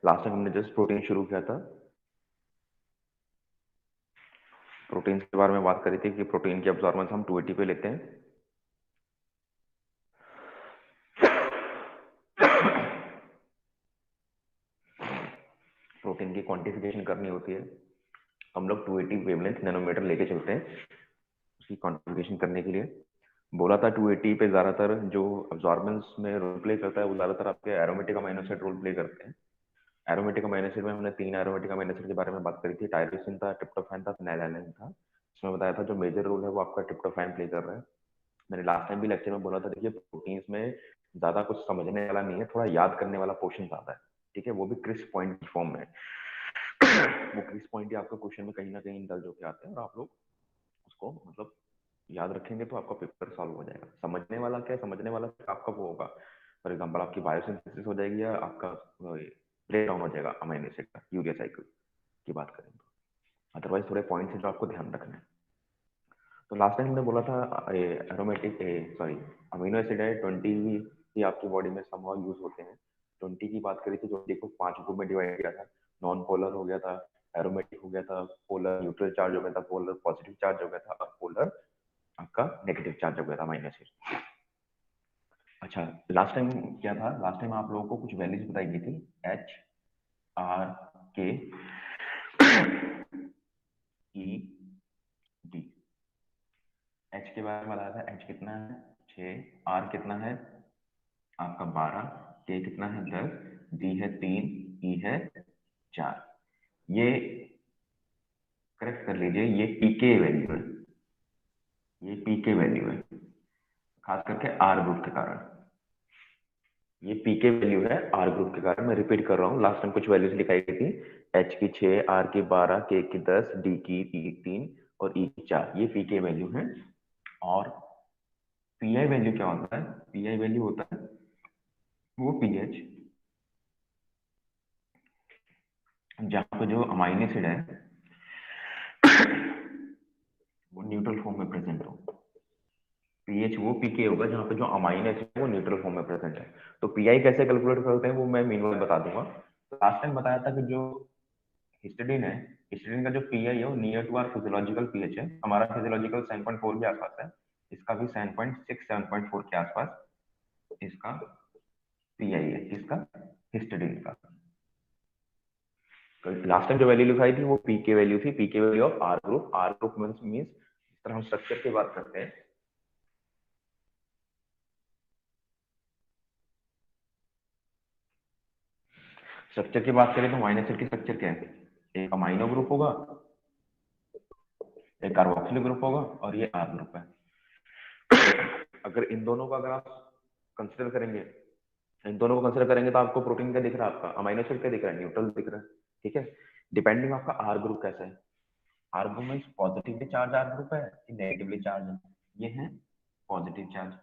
Last time हमने just protein शुरू किया था। प्रोटीन के बारे में बात करी थी कि प्रोटीन की अब्जॉर्बेंस हम 280 पे लेते हैं। प्रोटीन की क्वांटिफिकेशन करनी होती है, हम लोग 280 वेवलेंथ नैनोमीटर लेके चलते हैं उसकी क्वांटिफिकेशन करने के लिए। बोला था 280 पे ज्यादातर जो अब्जॉर्बेंस में रोल प्ले करता है वो ज्यादातर आपके aromatic amino acid role play करते हैं। एरोमेटिक अमीनो एसिड में हमने 3 एरोमेटिक अमीनो एसिड के बारे में बात करी थी, टायरोसिन था, ट्रिप्टोफैन था, फिनाइलैलानाइन था। इसमें बताया था जो मेजर रोल है वो आपका ट्रिप्टोफैन प्ले कर रहा है। मैंने लास्ट टाइम भी लेक्चर में बोला था, देखिए प्रोटीन्स में ज्यादा कुछ समझने वाला नहीं है, थोड़ा याद करने वाला पोर्शन ज्यादा है। ठीक है, वो भी क्रिस्प पॉइंट की फॉर्म में। वो क्रिस्प पॉइंट ही आपका क्वेश्चन में कहीं ना कहीं इंडल्ज होके आते हैं और आप लोग उसको मतलब याद रखेंगे तो आपका पेपर सॉल्व हो जाएगा। समझने वाला क्या है, समझने वाला आपका वो होगा, फॉर एग्जाम्पल आपकी बायोसिंथेसिस हो जाएगी या आपका ब्रेक डाउन हो जाएगा अमीनो एसिड का, यूरिया साइकिल की बात करें तो। अदरवाइज थोड़े पॉइंट्स हैं जो आपको ध्यान रखना है। तो लास्ट टाइम हमने बोला था एरोमेटिक सॉरी अमीनो एसिड है 20 ही आपकी बॉडी में समहाउ यूज होते हैं। 20 की बात करी थी, 20 को 5 ग्रुप में डिवाइड किया था। नॉन पोलर हो गया था, एरोमेटिक हो गया था, पोलर न्यूट्रल चार्ज हो गया था, पोलर पॉजिटिव चार्ज हो गया था और पोलर आपका नेगेटिव चार्ज हो गया था अमीनो एसिड। अच्छा, लास्ट टाइम क्या था, लास्ट टाइम आप लोगों को कुछ वैल्यूज बताई गई थी, एच, आर, के, ई, डी। एच के बारे में बताया था, एच कितना है 6, आर कितना है आपका 12, के कितना है 10, डी है 3, ई है 4। ये करेक्ट कर लीजिए, ये पीके वैल्यू है, ये पीके वैल्यू है, खास करके आर ग्रुप के कारण। ये पीके वैल्यू है आर ग्रुप के कारण। मैं रिपीट कर रहा हूँ, लास्ट टाइम कुछ वैल्यूज लिखाई गई थी, एच की 6, आर की 12, के की 10, डी की 3 और ई की 4। ये पीके वैल्यू है। और पीआई वैल्यू क्या होता है, पीआई वैल्यू होता है वो पीएच जहाँ पे जो अमाइनो एसिड है वो न्यूट्रल फॉर्म में प्रेजेंट हो। पीएच वो पीके होगा जहाँ पे जो अमाइनो एसिड है वो न्यूट्रल फॉर्म में प्रेजेंट है। तो पीआई कैसे कैलकुलेट करते हैं वो मैं मीनवाइल बता दूंगा। तो लास्ट टाइम बताया था कि जो हिस्टिडीन है, हिस्टिडीन का जो पीआई है वो near to our physiological pH है। हमारा फिजियोलॉजिकल 7.4 के आसपास है, इसका भी 7.6 7.4 के आसपास इसका पीआई है, इसका हिस्टिडीन का। लास्ट टाइम जो वैल्यू लिखाई थी वो पीके वैल्यू थी, pKa value of R group. R group means इस तरह हम स्ट्रक्चर की बात करते हैं, स्ट्रक्चर की बात करें तो अमीनो एसिड की स्ट्रक्चर क्या है, एक अमाइनो ग्रुप होगा, एक कार्बोक्सिल ग्रुप होगा और ये आर ग्रुप है। अगर इन दोनों का अगर आप कंसिडर करेंगे, इन दोनों को कंसिडर करेंगे तो आपको प्रोटीन क्या दिख रहा है, आपका अमीनो एसिड क्या दिख रहा है, न्यूट्रल दिख रहा है। ठीक है, डिपेंडिंग आपका आर ग्रुप कैसा है। आर ग्रुप में पॉजिटिवली चार्ज आर ग्रुप है कि नेगेटिवली चार्ज है, ये है पॉजिटिव चार्ज,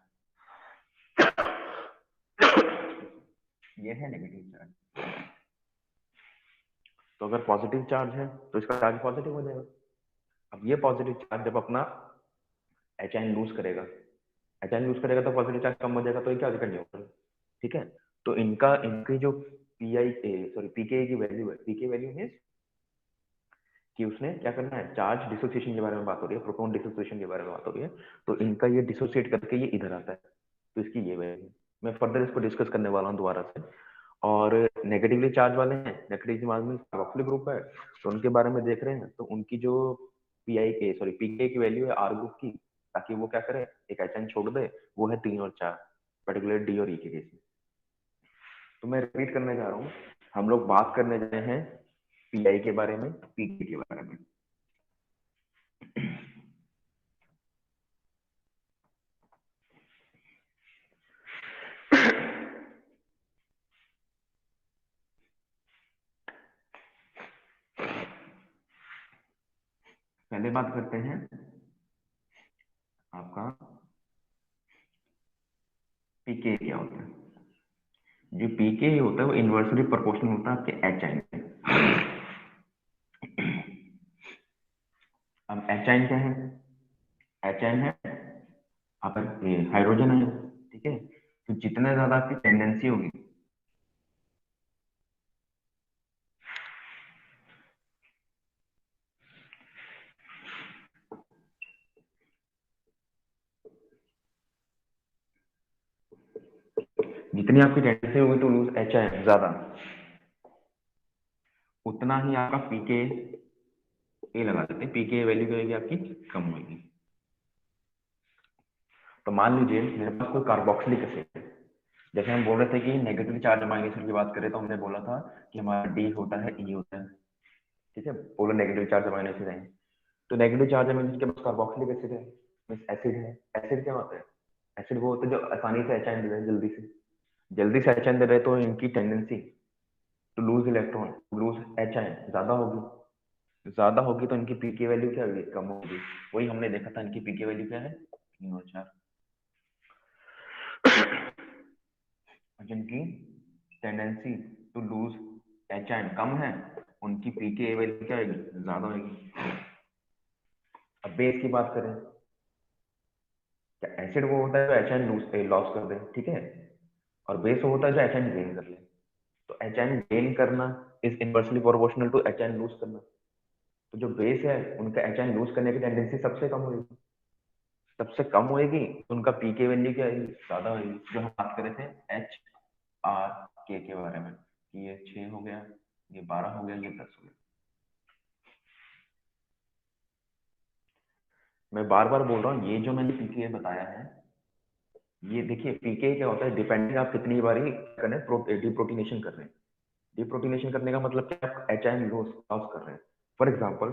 ये है नेगेटिव चार्ज। तो अगर पॉजिटिव चार्ज है तो इसका चार्ज पॉजिटिव हो जाएगा। अब ये पॉजिटिव चार्ज जब अपना एच आयन लूज करेगा, एच आयन लूज करेगा तो पॉजिटिव चार्ज कम हो जाएगा, तो ये क्या हो जाएगा, न्यूट्रल। ठीक है, तो इनका इनकी जो पीआई सॉरी पीके की वैल्यू है, पीके वैल्यू मींस कि उसने क्या करना है, चार्ज डिसोसिएशन के बारे में बात हो रही है, प्रोटॉन डिसोसिएशन के बारे में बात हो रही है। तो इनका ये डिसोसिएट करके ये इधर आता है, तो इसकी ये वैल्यू। मैं फर्दर इसको डिस्कस करने वाला हूँ दोबारा से। और नेगेटिवली चार्ज वाले हैं, नेगेटिव चार्ज में कार्बोक्सिलिक ग्रुप है, तो उनके बारे में देख रहे हैं, तो उनकी जो पीआई के सॉरी पीके की वैल्यू है आर ग्रुप की, ताकि वो क्या करे, एक एच एन छोड़ दे, वो है 3 और 4, पर्टिकुलर डी और ई के केस में। तो मैं रिपीट करने जा रहा हूँ, हम लोग बात करने जा रहे हैं पीआई के बारे में, पीके के बारे में। पहले बात करते हैं आपका पीके क्या होता है। जो पीके होता है वो इन्वर्सली प्रोपोर्शनल होता है आपके एच आइन से। अब एच आइन क्या है, एच आइन है आप हाइड्रोजन है। ठीक है, तो जितने ज्यादा आपकी टेंडेंसी होगी, जितनी आपकी टेंडेंसी होगी टू लूज एच आई ज्यादा, उतना ही आपका पीके ए लगा देते हैं, पीके वैल्यू क्या होगी आपकी, कम होगी। तो मान लीजिए मेरे पास कोई कार्बोक्सिलिक एसिड है, जैसे हम बोल रहे थे कि नेगेटिव चार्ज अमाइन एसिड की बात करें तो हमने बोला था कि हमारा डी होता है, ई होता है, ठीक है, polar negative charge amine acid है। तो नेगेटिव चार्ज अमाइन एसिड के पास कार्बोक्सिलिक एसिड है, मींस एसिड है। एसिड क्या होता है, एसिड वो होता है जो आसानी से एच दे रहे हैं, जल्दी से एच दे रहे हैं, तो इनकी tendency to lose electron, lose H ज्यादा होगी। ज्यादा होगी तो इनकी पीके वैल्यू क्या होगी, कम होगी। वही हमने देखा था, इनकी पीके वैल्यू क्या है, 3 और 4। जिनकी टेंडेंसी टू लूज एच कम है, उनकी पीके वैल्यू क्या होगी, ज्यादा होगी। अब बेस की बात करें, क्या एसिड वो होता है जो एच लूज लॉस कर दे, ठीक है, और बेस वो होता है जो एच गेन कर ले। तो एच गेन करना is inversely proportional to H lose करना। तो जो बेस है उनका एच लूज करने की टेंडेंसी सबसे कम होगी, सबसे कम होएगी, तो उनका पीके वैल्यू क्या आएगी, ज्यादा होगी। जो हम बात कर रहे थे एच आर के बारे में, कि ये 6 हो गया, ये 12 हो गया, ये 10 हो गया। मैं बार बार बोल रहा हूँ, ये जो मैंने पीके बताया है, ये देखिए पीके क्या होता है, डिपेंडिंग आप कितनी बारी करें डिप्रोटीनेशन कर रहे हैं। डिप्रोटीनेशन करने का मतलब क्या, आप एच लॉस लॉस कर रहे हैं। फॉर एग्जाम्पल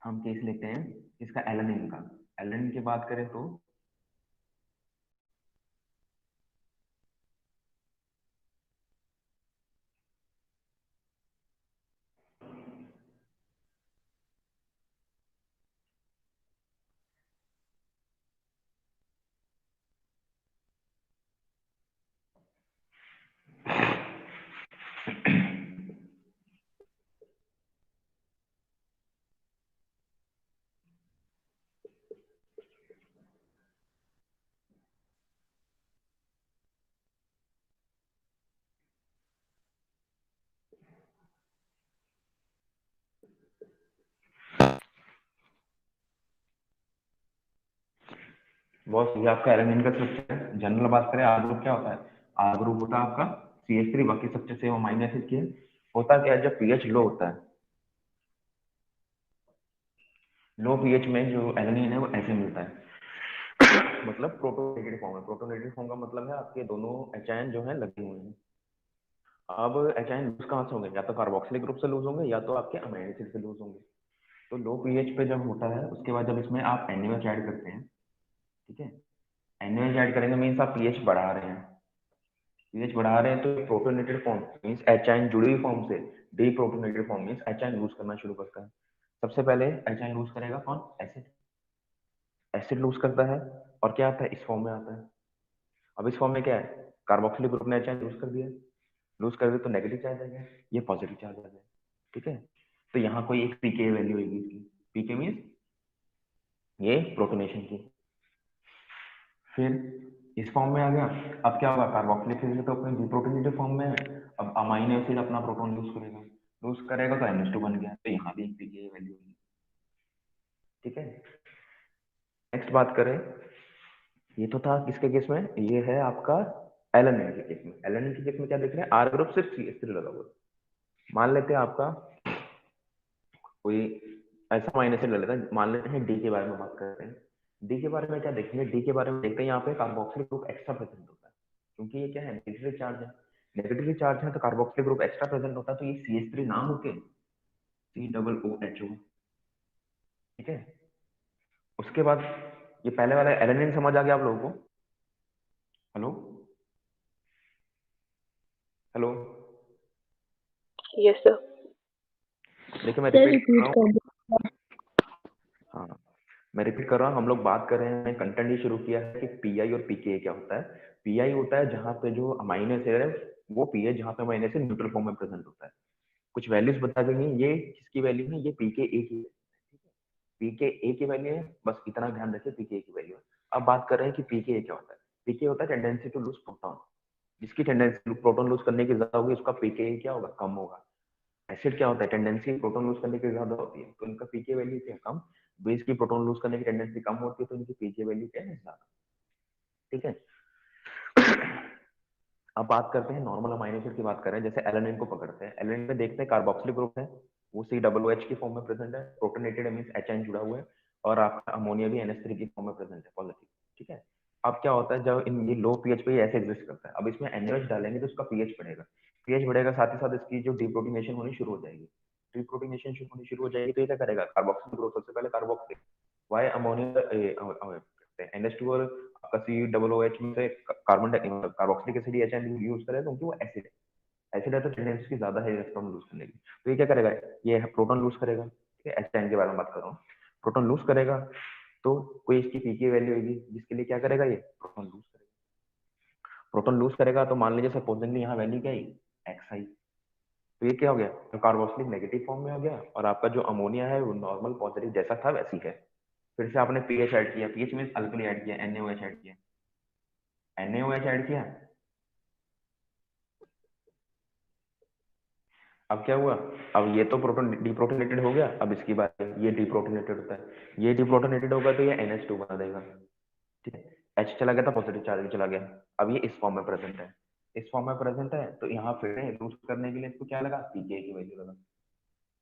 हम केस लेते हैं इसका एलेनिन का। एलेनिन की बात करें तो बॉस, ये आपका एलेनिन का स्ट्रक्चर है। जनरल बात करें, आर ग्रुप क्या होता है, आर ग्रुप होता है आपका CH3, बाकी स्ट्रक्चर सेम अमीनो एसिड की है। होता क्या है, जब पीएच लो होता है, लो पीएच में जो एलेनिन है वो ऐसे मिलता है मतलब प्रोटोनेटेड फॉर्म है। प्रोटोनेटेड फॉर्म का मतलब है आपके दोनों एच जो है लगे हुए हैं। अब एच लूज कहाँ से होंगे, या तो कार्बोक्सिलिक ग्रुप से लूज होंगे, या तो आपके अमीनो एसिड से लूज होंगे। तो लो पीएच पे जब होता है, उसके बाद जब इसमें आप NaOH ऐड करते हैं, ठीक है, NaOH ऐड करेंगे मीन्स आप पीएच बढ़ा रहे हैं। पीएच बढ़ा रहे हैं तो प्रोटोनेटेड फॉर्म मीन्स एच जुड़ी हुई फॉर्म से deprotonated form means H lose करना शुरू करता है। सबसे पहले एच लूज करेगा कौन, एसिड। एसिड लूज करता है, और क्या आता है, इस फॉर्म में आता है। अब इस फॉर्म में क्या है, कार्बोक्सिलिक ग्रुप ने एच लूज कर दिया। लूज कर दिया तो नेगेटिव चार्ज आ गया, ये पॉजिटिव चार्ज आ गया, ठीक है। तो यहाँ कोई एक पीके वैल्यू होगी इसकी, पीके मीन्स ये प्रोटोनेशन की। फिर इस फॉर्म में आ गया। अब क्या होगा, कार्बोक्सिलिक एसिड तो अपने डिप्रोटोनेटेड फॉर्म में है। अब अमाइनो एसिड अपना प्रोटॉन लूज करेगा तो NH2 बन गया, तो यहाँ भी एक पीके वैल्यू होगी, ठीक है। नेक्स्ट बात करें, ये तो था किसके केस में, ये है आपका एलेनिन के केस में। एलेनिन के केस में क्या देख रहे हैं, आर ग्रुप सिर्फ CH3 लगा हुआ है। मान लेते हैं आपका कोई ऐसा अमीनो एसिड ले लेते हैं, मान लेते हैं डी के बारे में बात करते हैं। डी के बारे में क्या देखेंगे, डी के बारे में देखते हैं यहाँ पे कार्बोक्सिलिक ग्रुप एक्स्ट्रा प्रेजेंट होता है, क्योंकि ये क्या है, नेगेटिवली चार्ज है। नेगेटिवली चार्ज है तो कार्बोक्सिलिक ग्रुप एक्स्ट्रा प्रेजेंट होता है, तो ये CH3 ना होके COOH, ठीक है। उसके बाद ये पहले वाला एलेनिन समझ आ गया आप लोगों को। Hello, hello, yes sir. देखिए मैं सर रिपीट कर रिपीट रहा कर हूँ। दो। हाँ, मैं रिपीट कर रहा हूँ। हम लोग बात कर रहे हैं, कंटेंट ये शुरू किया है कि पीआई और पीके क्या होता है। पीआई होता है जहाँ पे जो अमाइनो एसिड है वो पीए, जहाँ पे अमाइनो एसिड न्यूट्रल फॉर्म में प्रेजेंट होता है। कुछ वैल्यूज बता देंगे, ये किसकी वैल्यू है, ये पीके ए की है, पीके ए की वैल्यू है, बस इतना ध्यान रखिए, पीके ए की वैल्यू है। अब बात कर रहे हैं कि पीके ए क्या होता है। पीके होता है टेंडेंसी टू लूज प्रोटॉन। जिसकी टेंडेंसी प्रोटॉन लूज करने की ज्यादा होगी, उसका पीके ए क्या होगा, कम होगा। एसिड क्या होता है, टेंडेंसी प्रोटॉन लूज करने की ज्यादा होती है, तो इनका पीके वैल्यू क्या कम। बेस की प्रोटॉन लूज करने की टेंडेंसी कम होती है, तो इनकी पीके वैल्यू क्या है, ज्यादा, ठीक है। अब बात करते हैं नॉर्मल अमाइनो एसिड की बात करें, जैसे एलेनिन को पकड़ते हैं, एलेनिन में देखते हैं कार्बोक्सिलिक ग्रुप है, वो COOH की फॉर्म में प्रेजेंट है, प्रोटोनेटेड मींस HN जुड़ा हुआ है, और आपका अमोनिया भी NH3 की फॉर्म में प्रेजेंट है, पॉजिटिव। ठीक है, अब क्या होता है जब इन ये लो पीएच पे ऐसे एग्जिस्ट करता है, अब इसमें NaOH डालेंगे तो उसका पीएच बढ़ेगा, पीएच बढ़ेगा, साथ ही साथ इसकी जो डीप्रोटीनेशन होनी शुरू हो जाएगी, डीप्रोटीनेशन होनी शुरू हो जाएगी तो ये क्या करेगा, कार्बोक्सिलिक ग्रुप, सबसे पहले कार्बोक्सिल, वाई अमोनिया NH2 और आपका COOH में से carbon carboxylic acid HN use करें, क्योंकि वो एसिड है, एसिड है तो टेंडेंसी ज्यादा है इलेक्ट्रॉन लूज करने की, तो ये क्या करेगा, ये प्रोटॉन लूज करेगा। ठीक है, HN के बारे में बात कर रहा हूँ, प्रोटॉन लूज करेगा तो कोई इसकी पीके वैल्यू होगी, जिसके लिए क्या करेगा, ये प्रोटॉन लूज करेगा, प्रोटॉन लूज करेगा तो मान लीजिए सपोजिंगली यहाँ वैल्यू क्या है, XI, तो ये क्या हो गया, तो कार्बोक्सिलिक नेगेटिव फॉर्म में हो गया, और आपका जो अमोनिया है वो नॉर्मल पॉजिटिव जैसा था वैसी है। फिर से आपने पीएच ऐड किया, पीएच में अल्कली ऐड किया, NaOH ऐड किया, NaOH ऐड किया, अब क्या हुआ, अब ये तो प्रोटोन डिप्रोटोनेटेड हो गया, अब इसकी बात है, ये डिप्रोटोनेटेड होता है, ये डिप्रोटोनेटेड होगा तो ये NH2 बना देगा। ठीक है, H चला गया था, पॉजिटिव चार्ज भी चला गया, अब ये इस फॉर्म में प्रेजेंट है, इस फॉर्म में प्रेजेंट है, तो यहाँ फिर लूज करने के लिए इसको क्या लगा, पीके की वैल्यू लगा।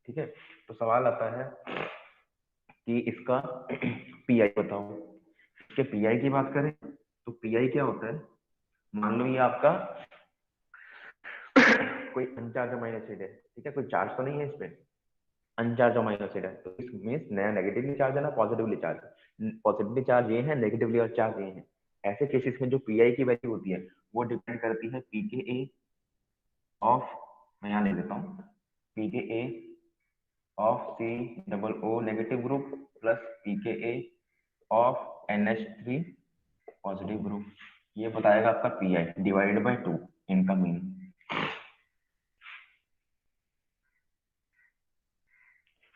ठीक है, तो सवाल आता है कि इसका पीआई बताओ, इसके पीआई की बात करें तो पीआई क्या होता है, मान लो ये आपका कोई अनचार्ज अमाइनो एसिड है, ठीक है, कोई चार्ज तो नहीं है इस पे, अनचार्ज अमाइनो एसिड है, तो इसमें नया नेगेटिवली चार्ज है ना पॉजिटिवली चार्ज, पॉजिटिवली चार्ज ये है, नेगेटिवली और चार्ज ये है, ऐसे केसेस में जो पीआई की वैल्यू होती है वो डिपेंड करती है पीकेए ऑफ, मैं यहाँ लिख देता हूँ, pKa of COO negative group plus pKa of NH3 positive group, ये बताएगा आपका पीआई डिवाइडेड बाय 2 इनका मीन।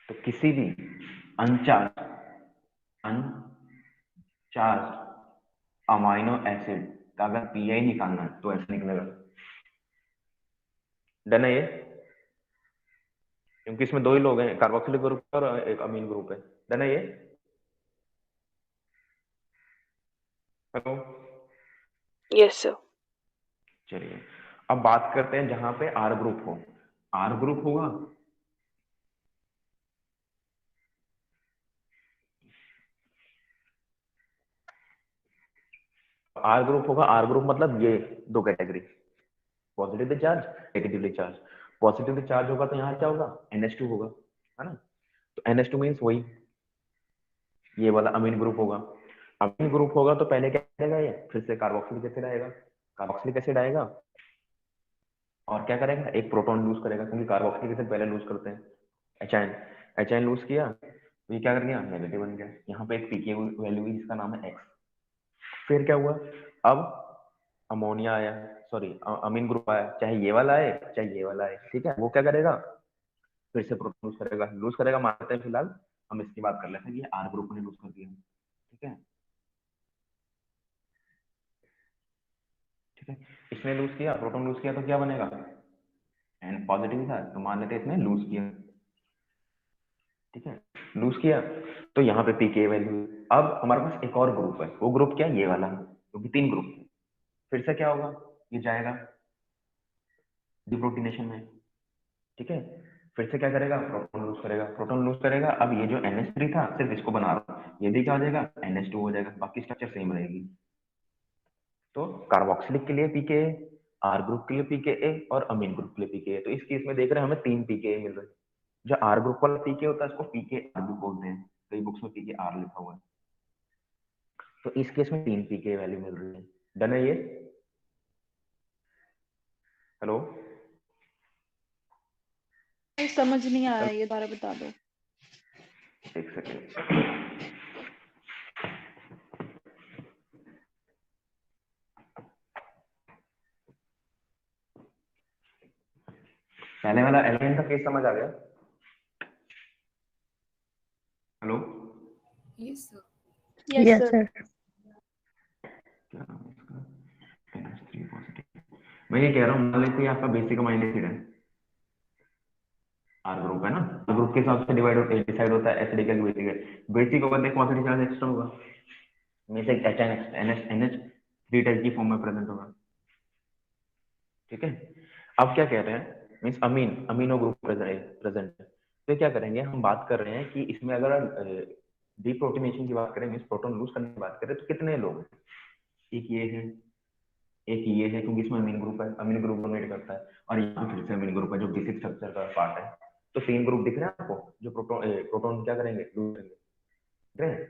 तो किसी भी अनचार्ज अमाइनो एसिड का अगर पीआई निकालना है तो ऐसे निकलेगा, डन है ये, क्योंकि इसमें दो ही लोग हैं, कार्बोक्सिलिक ग्रुप और एक अमीन ग्रुप है, डन है ये। Hello, yes sir. चलिए अब बात करते हैं जहां पे आर ग्रुप हो, आर ग्रुप होगा, आर ग्रुप होगा, आर ग्रुप मतलब ये दो category, positively charge, negatively charge, positively charge होगा तो यहाँ क्या होगा, NH2 होगा, है ना, तो NH2 मीन्स वही ये वाला अमीन ग्रुप होगा, अमीन ग्रुप होगा तो पहले क्या करेगा, ये फिर से कार्बोक्सिलिक एसिड आएगा, कार्बोक्सिलिक एसिड आएगा और क्या करेगा, एक प्रोटॉन लूज करेगा, क्योंकि कार्बोक्सिलिक एसिड पहले लूज करते हैं, एच लूज किया तो ये क्या कर गया, नेगेटिव बन गया, यहाँ पे एक पीके वैल्यू हुई जिसका नाम है X। फिर क्या हुआ, अब अमोनिया आया, सॉरी अमीन ग्रुप आया, चाहे ये वाला आए चाहे ये वाला आए, ठीक है, वो क्या करेगा, फिर से प्रोटॉन लूज करेगा मानते हैं, फिलहाल हम इसकी बात कर लेते हैं कि आर ग्रुप ने लूज कर दिया। ठीक है, ठीक है, इसने लूज किया, प्रोटॉन लूज किया तो क्या बनेगा, एन पॉजिटिव था तो मान लेते इसने लूज किया। ठीक है, लूज किया तो यहाँ पे पीके वैल्यू, अब हमारे पास एक और ग्रुप है, वो ग्रुप क्या है, ये वाला, क्योंकि तीन ग्रुप है, फिर से क्या होगा, ये जाएगा डिप्रोटीनेशन में। ठीक है, फिर से क्या करेगा, प्रोटॉन लूज करेगा, प्रोटॉन लूज करेगा, अब ये जो NH3 था सिर्फ इसको बना रहा हूं, ये भी क्या हो जाएगा, NH2 हो जाएगा, बाकी स्ट्रक्चर सेम रहेगी। तो कार्बोक्सिलिक के लिए पीके, आर ग्रुप के लिए पीके और अमीन ग्रुप के लिए पीके, तो इस केस में देख रहे हैं हमें तीन पीके मिल रहे हैं। जो आर ग्रुप वाला पीके होता है इसको पीके आर भी बोलते हैं, कई बुक्स में पीके आर लिखा हुआ है, तो इस केस में तीन पीके वैल्यू मिल रही है, डन है ये। हेलो, समझ नहीं आया, ये दोबारा बता दो। एक सेकेंड, पहले वाला एलिमेंट का केस समझ आ गया। Hello, yes sir. क्या नाम है इसका, NH3 पॉजिटिव, मैं ये कह रहा हूँ मान लेते हैं आपका बेसिक अमाइनो एसिड है, आर ग्रुप है ना, ग्रुप के हिसाब से डिसाइड होता है एसिडिक है बेसिक है, बेसिक होगा तो पॉजिटिव चार्ज एक्स्ट्रा होगा, में से NH3 टाइप की फॉर्म में प्रेजेंट होगा, ठीक है। अब क्या कह रहे हैं, मीन्स अमीनो ग्रुप प्रेजेंट है, तो ये क्या करेंगे, हम बात कर रहे हैं कि इसमें अगर डीप्रोटीनेशन की बात करें, मीन्स प्रोटॉन लूज करने की बात करें, तो कितने लोग हैं? एक ये है, एक ये है, क्योंकि इसमें अमीन ग्रुप है, अमीन ग्रुप डोनेट करता है, और यहाँ फिर से अमीन ग्रुप है जो बेसिक स्ट्रक्चर का पार्ट है। तो 3 ग्रुप दिख रहे हैं आपको, जो प्रोटॉन क्या करेंगे, लूज करेंगे, दिख रहे हैं?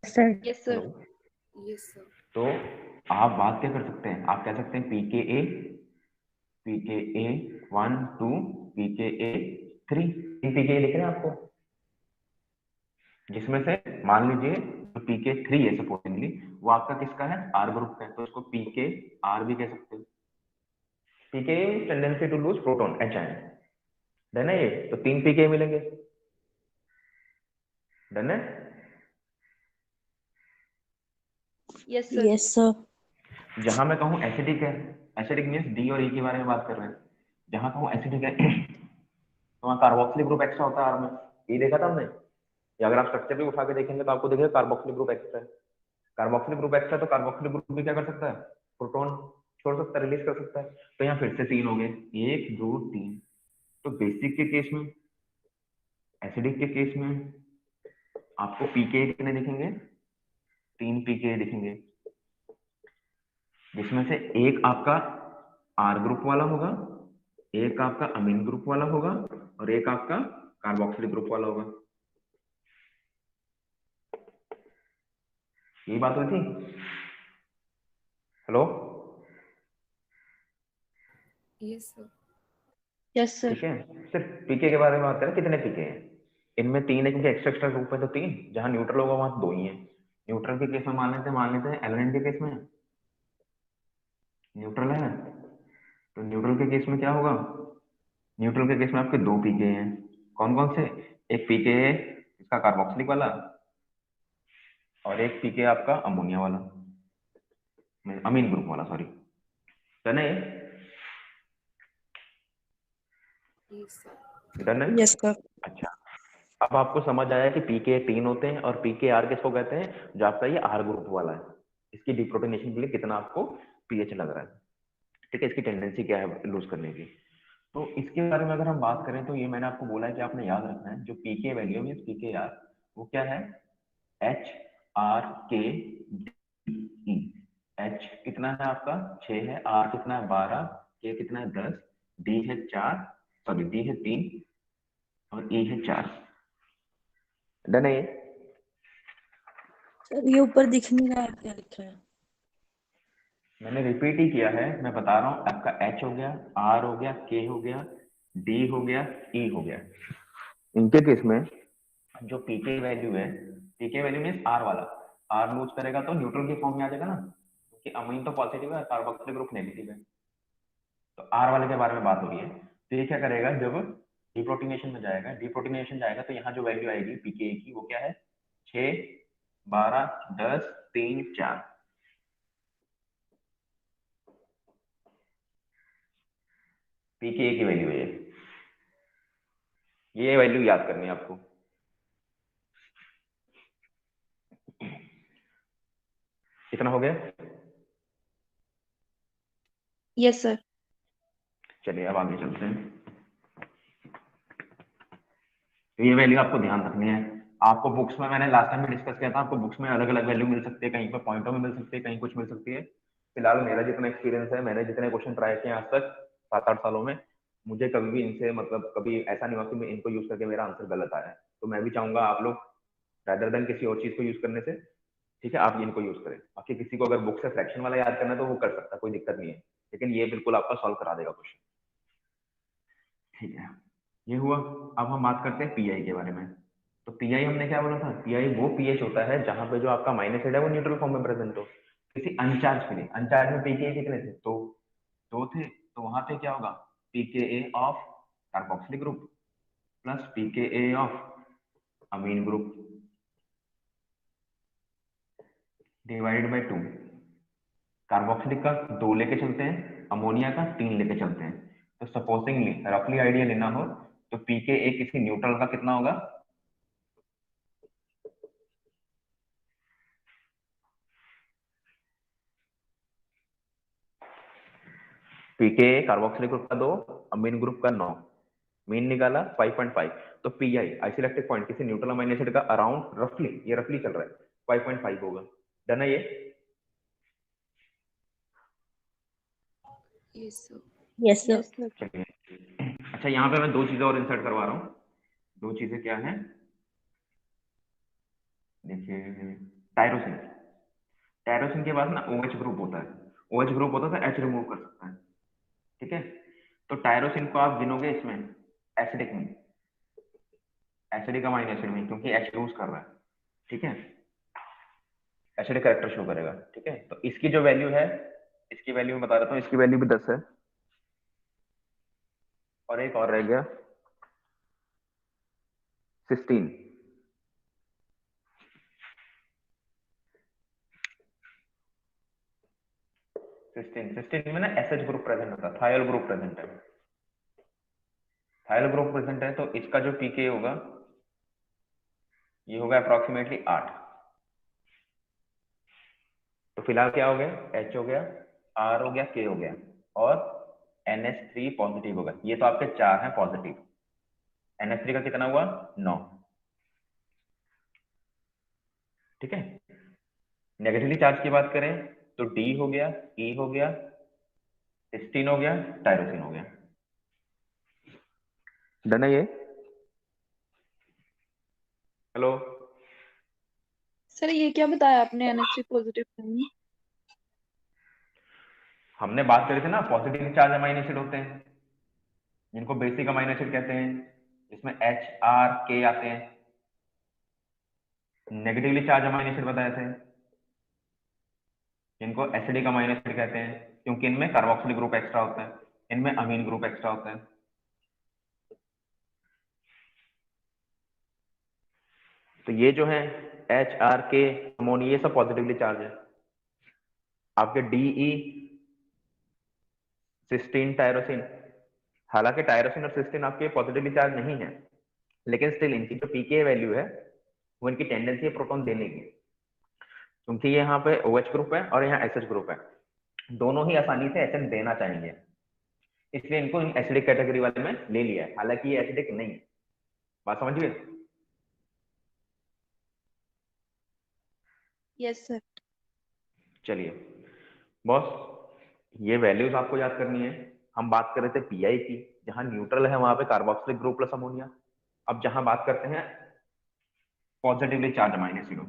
Sir. Yes hello. Sir. Yes sir. तो आप बात क्या कर सकते हैं, आप कह सकते हैं पीके ए 1 2, पीके ए 3, पीके लिख रहे हैं आपको, जिसमें से मान लीजिए जो पीके 3 है सपोर्टिंगली, वो आपका किसका है, आर ग्रुप का है, तो इसको पीके आर भी कह सकते हो। PKa tendency to lose proton H ion, done है ये, तो 3 पीके मिलेंगे, डन है। Yes sir. Yes sir. जहां मैं कहूं एसिडिक है, एसिडिक मीन्स डी और ई के बारे में बात कर रहे हैं, जहां कहूं एसिडिक है तो वहां कार्बोक्सिलिक ग्रुप एक्स्ट्रा होता है आर में, ये देखा था हमने, या अगर आप स्ट्रक्चर भी उठा के देखेंगे तो आपको देखिए कार्बोक्सिलिक ग्रुप एक्स्ट्रा है, कार्बोक्सिलिक ग्रुप एक्स्ट्रा, तो कार्बोक्सिलिक ग्रुप भी क्या कर सकता है, प्रोटॉन छोड़ सकता है, रिलीज कर सकता है। तो यहाँ फिर से 3 हो गए, 1 2 3। तो बेसिक के केस में, एसिडिक के केस में आपको पीके कितने दिखेंगे, 3 पीके दिखेंगे, जिसमें से एक आपका आर ग्रुप वाला होगा, एक आपका अमीन ग्रुप वाला होगा, और एक आपका कार्बोक्सिलिक ग्रुप वाला होगा। यही बात हुई थी। Hello. Yes sir. Yes sir. ठीक है, सिर्फ पीके के बारे में बात करें, कितने पीके हैं, इनमें 3 है, क्योंकि एक्स्ट्रा एक्स्ट्रा ग्रुप है तो 3, जहां न्यूट्रल होगा वहां 2 ही है। न्यूट्रल के केस में मान लेते हैं एलेनिन के केस में न्यूट्रल है, तो न्यूट्रल के केस में क्या होगा, न्यूट्रल के केस में आपके 2 पीके हैं, कौन कौन से, एक पीके है इसका कार्बोक्सिलिक वाला, और एक पीके आपका अमोनिया वाला, अमीन ग्रुप वाला, सॉरी, डन है, यस सर। डन है। Yes sir. अच्छा, अब आपको समझ आया कि पीके 3 होते हैं, और पीके आर किसको कहते हैं, जो आपका ये आर ग्रुप वाला है, इसकी डिप्रोटोनेशन के लिए कितना आपको पीएच लग रहा है, ठीक है, इसकी टेंडेंसी क्या है लूज करने की। तो इसके बारे में अगर हम बात करें, तो ये मैंने आपको बोला है कि आपने याद रखना है, जो पीके वैल्यू मीन पीके आर, वो क्या है, एच आर के ई। एच कितना है आपका 6 है, आर कितना है 12, के कितना है 10, डी है 4, सॉरी डी है 3, और ई है 4, डन है ये। सर ये ऊपर दिख नहीं रहा है, क्या लिख रहा है? मैंने रिपीट ही किया है, मैं बता रहा हूँ, आपका एच हो गया, आर हो गया, के हो गया, डी हो गया, ई हो गया। इनके केस में जो पीके वैल्यू है, पीके वैल्यू मीन्स आर वाला, आर लूज करेगा तो न्यूट्रल के फॉर्म में आ जाएगा ना, क्योंकि अमीन तो पॉजिटिव है, कार्बोक्सिलिक ग्रुप नेगेटिव है, तो आर वाले के बारे में बात हो रही है। तो ये क्या करेगा, जब डिप्रोटीनेशन में जाएगा, डिप्रोटीनेशन जाएगा तो यहाँ जो वैल्यू आएगी पीके की, वो क्या है, 6 12 10 3 4, पीके की वैल्यू है ये वैल्यू याद करनी है आपको। कितना हो गया, यस सर। चलिए अब आगे चलते हैं। तो ये वैल्यू आपको ध्यान रखनी है, आपको बुक्स में, मैंने लास्ट टाइम में डिस्कस किया था, आपको बुक्स में अलग अलग वैल्यू मिल सकती है, कहीं पर पॉइंटों में मिल सकती है, कहीं कुछ मिल सकती है। फिलहाल मेरा जितना एक्सपीरियंस है, मैंने जितने क्वेश्चन ट्राई किए आज तक 7-8 सालों में, मुझे कभी भी इनसे मतलब कभी ऐसा नहीं हुआ कि मैं इनको यूज करके मेरा आंसर गलत आया है। तो मैं भी चाहूंगा आप लोग रादर देन किसी और चीज को यूज करने से, ठीक है, आप इनको यूज करें। बाकी किसी को अगर बुक से फ्रैक्शन वाला याद करना है तो वो कर सकता है, कोई दिक्कत नहीं है, लेकिन ये बिल्कुल आपका सॉल्व करा देगा क्वेश्चन, ठीक है। ये हुआ। अब हम बात करते हैं पीआई के बारे में। तो पीआई हमने क्या बोला था, पीआई वो पीएच होता है जहां पे जो आपका माइनस हेड है वो न्यूट्रल फॉर्म में प्रेजेंट हो। किसी अनचार्ज के लिए, अनचार्ज में पीके कितने थे, तो 2 थे, तो वहां पे क्या होगा, pKa of carboxylic group plus pKa of amine group divided by 2। Carboxylic का 2 लेके चलते हैं, अमोनिया का 3 लेके चलते हैं। तो सपोजिंगली रफली आइडिया लेना हो, तो पीके किसी न्यूट्रल का कितना होगा, पीके कार्बोक्सिलिक ग्रुप का 2, अमीन ग्रुप का 9, मीन निकाला 5.5। तो पीआई आइसोलेक्टिक पॉइंट किसी न्यूट्रल अमीनो एसिड का अराउंड रफली, ये रफली चल रहा है, 5.5 होगा। डन है ये? Yes, sir. Yes, sir. Yes, sir. चलिए, अच्छा यहाँ पे मैं 2 चीजें और इंसर्ट करवा रहा हूँ। 2 चीजें क्या है, देखिए, टायरोसिन। टायरोसिन के बाद ना OH ग्रुप होता है, OH ग्रुप होता है तो H रिमूव कर सकता है, ठीक है। तो टायरोसिन को आप गिनोगे इसमें एसिडिक में, एसिडिक अमीनो एसिड में, क्योंकि H यूज कर रहा है, ठीक है, एसिडिक कैरेक्टर शो करेगा, ठीक है। तो इसकी जो वैल्यू है, इसकी वैल्यू मैं बता देता हूँ, इसकी वैल्यू भी 10 है। और एक और रह गया सिस्टीन। सिस्टीन में ना एसएच ग्रुप प्रेजेंट होता है, थायल ग्रुप प्रेजेंट है, थायल ग्रुप प्रेजेंट है, तो इसका जो पीके होगा ये होगा अप्रोक्सीमेटली 8। तो फिलहाल क्या हो गया, H हो गया, R हो गया, K हो गया, और NH3 पॉजिटिव होगा। ये तो आपके 4 हैं पॉजिटिव, NH3 का कितना हुआ, 9, ठीक है। नेगेटिवली चार्ज की बात करें तो D हो गया, E हो गया, सिस्टीन हो गया, टायरोसिन हो गया। डन है ये? हेलो, सर ये क्या बताया आपने NH3 पॉजिटिव करनी? हमने बात करी थी ना, पॉजिटिव चार्ज अमीनो एसिड होते हैं जिनको बेसिक अमीनो एसिड कहते हैं, इसमें H R K आते हैं। नेगेटिवली चार्ज अमीनो एसिड बताए थे जिनको एसिडिक अमीनो एसिड कहते हैं, क्योंकि इनमें कार्बोक्सिलिक ग्रुप एक्स्ट्रा होता है, इनमें अमीन ग्रुप एक्स्ट्रा होता है। तो ये जो है H R K अमोनिया, ये सब पॉजिटिवली चार्ज है। आपके DE सिस्टीन टायरोसिन, हालांकि टायरोसिन और सिस्टीन आपके पॉजिटिवली चार्ज नहीं है, लेकिन स्टिल इनकी जो पीके वैल्यू है वो इनकी टेंडेंसी है प्रोटॉन देने की, क्योंकि ये यहाँ पे OH ग्रुप है और यहाँ SH ग्रुप है, दोनों ही आसानी से HN देना चाहेंगे, इसलिए इनको एसिडिक कैटेगरी वाले में ले लिया है, हालांकि ये एसिडिक नहीं है। बात समझ गए? Yes sir. चलिए बॉस, ये वैल्यूज आपको याद करनी है। हम बात कर रहे थे पीआई की, जहां न्यूट्रल है वहां पे कार्बोक्सिलिक ग्रुप प्लस अमोनिया। अब जहां बात करते हैं पॉजिटिवली चार्ज अमीनो एसिड,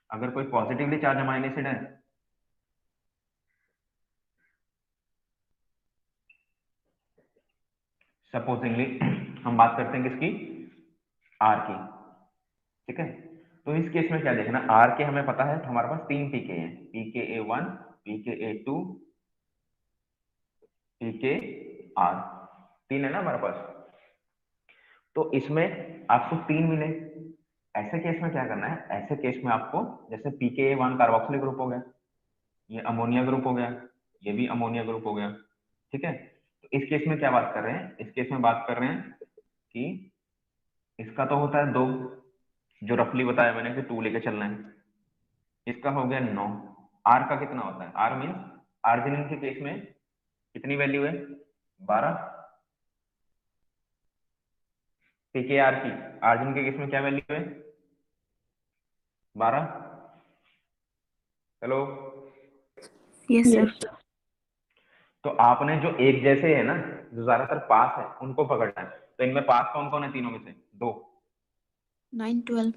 अगर कोई पॉजिटिवली चार्ज अमीनो एसिड है सपोजिंगली, हम बात करते हैं किसकी, आर की, ठीक है। तो इस केस में क्या देखना, आर के हमें पता है, तो हमारे पास 3 पीके हैं, PKA1, PKA2, PKR, 3 है ना हमारे पास। तो इसमें आपको 3 मिले, ऐसे केस में क्या करना है, ऐसे केस में आपको, जैसे PKA1 कार्बोक्सिलिक ग्रुप हो गया, ये अमोनिया ग्रुप हो गया, ये भी अमोनिया ग्रुप हो गया, ठीक है। तो इस केस में क्या बात कर रहे हैं, इस केस में बात कर रहे हैं कि इसका तो होता है 2, जो रफली बताया मैंने कि 2 लेके चलना है, इसका हो गया 9। आर का कितना होता है, आर मीन आर्जिनिन के केस में कितनी वैल्यू है, 12। पीकेआर की आर्जिनिन के केस में क्या वैल्यू है, 12। Hello, Yes, sir. तो आपने जो एक जैसे है ना, जो ज्यादातर पास है, उनको पकड़ना है। तो इनमें पास कौन कौन है तीनों में से, 2, 9, 12.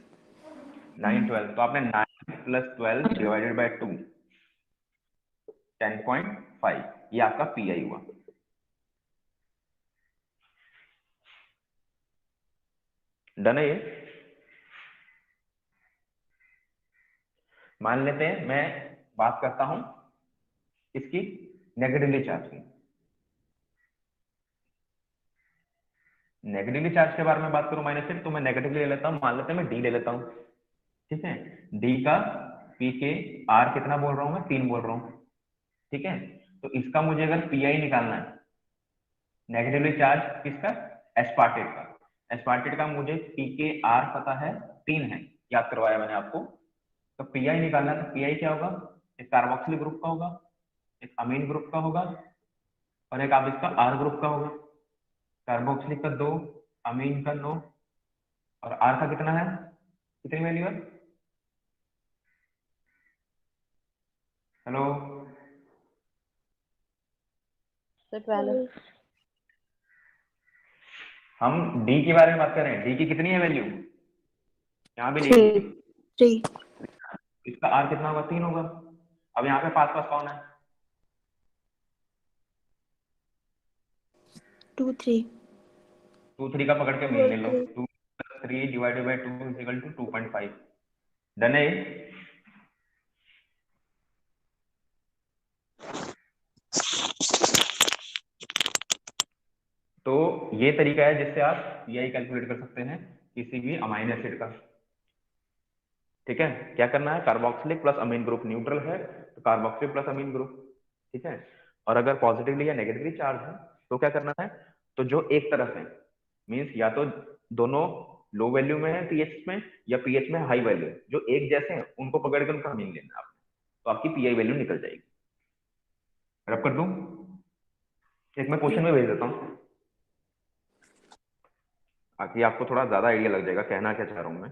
9, 12। तो आपने 9 + 12 डिवाइडेड बाय 2, 10.5, ये आपका पीआई हुआ। डन है ये? मान लेते हैं मैं बात करता हूं इसकी नेगेटिवली चार्ज की, नेगेटिवली चार्ज के बारे में बात करूं माइनस से, तो मैं नेगेटिवली ले लेता हूं, मान लेते हैं मैं डी ले लेता हूं, ठीक है। डी का पीके आर कितना बोल रहा हूं मैं, 3 बोल रहा हूं, ठीक है। तो इसका मुझे अगर पीआई निकालना है, नेगेटिवली चार्ज किसका, एस्पार्टेट का, एस्पार्टेट का मुझे पीके आर पता है 3 है, याद करवाया मैंने आपको। तो पीआई निकालना है, तो पीआई क्या होगा, इस कार्बोक्सिलिक ग्रुप का होगा, एक अमीन ग्रुप का होगा और एक आप इसका आर ग्रुप का होगा। कार्बोक्सिलिक का 2, अमीन का 9 और आर का कितना है, कितनी वैल्यू है? Hello sir 12। हम डी के बारे में बात कर रहे हैं, डी की कितनी है वैल्यू, यहाँ भी लिख 3 3 इसका आर कितना होगा, 3 होगा। अब यहाँ पे पास पास कौन है? 2 3 2 3 का पकड़ के मीन ले लो, 2 + 3 divided by 2 equal to 2.5। Done है? तो ये तरीका है जिससे आप पीआई कैलकुलेट कर सकते हैं किसी भी अमाइन एसिड का। ठीक है, क्या करना है, कार्बोक्सिलिक प्लस अमीन ग्रुप न्यूट्रल है तो कार्बोक्सिलिक प्लस अमीन ग्रुप। ठीक है, और अगर पॉजिटिवली या नेगेटिवली चार्ज है तो क्या करना है, तो जो एक तरफ है मींस या तो दोनों लो वैल्यू में है पीएच में या पीएच में हाई वैल्यू, जो एक जैसे हैं उनको पकड़ के उनका मीन लेना है आपने, तो आपकी पीआई वैल्यू निकल जाएगी। रब कर दूं, एक मैं क्वेश्चन में भेज देता हूँ ताकि आपको थोड़ा ज्यादा आइडिया लग जाएगा कहना क्या चाह रहा हूं मैं।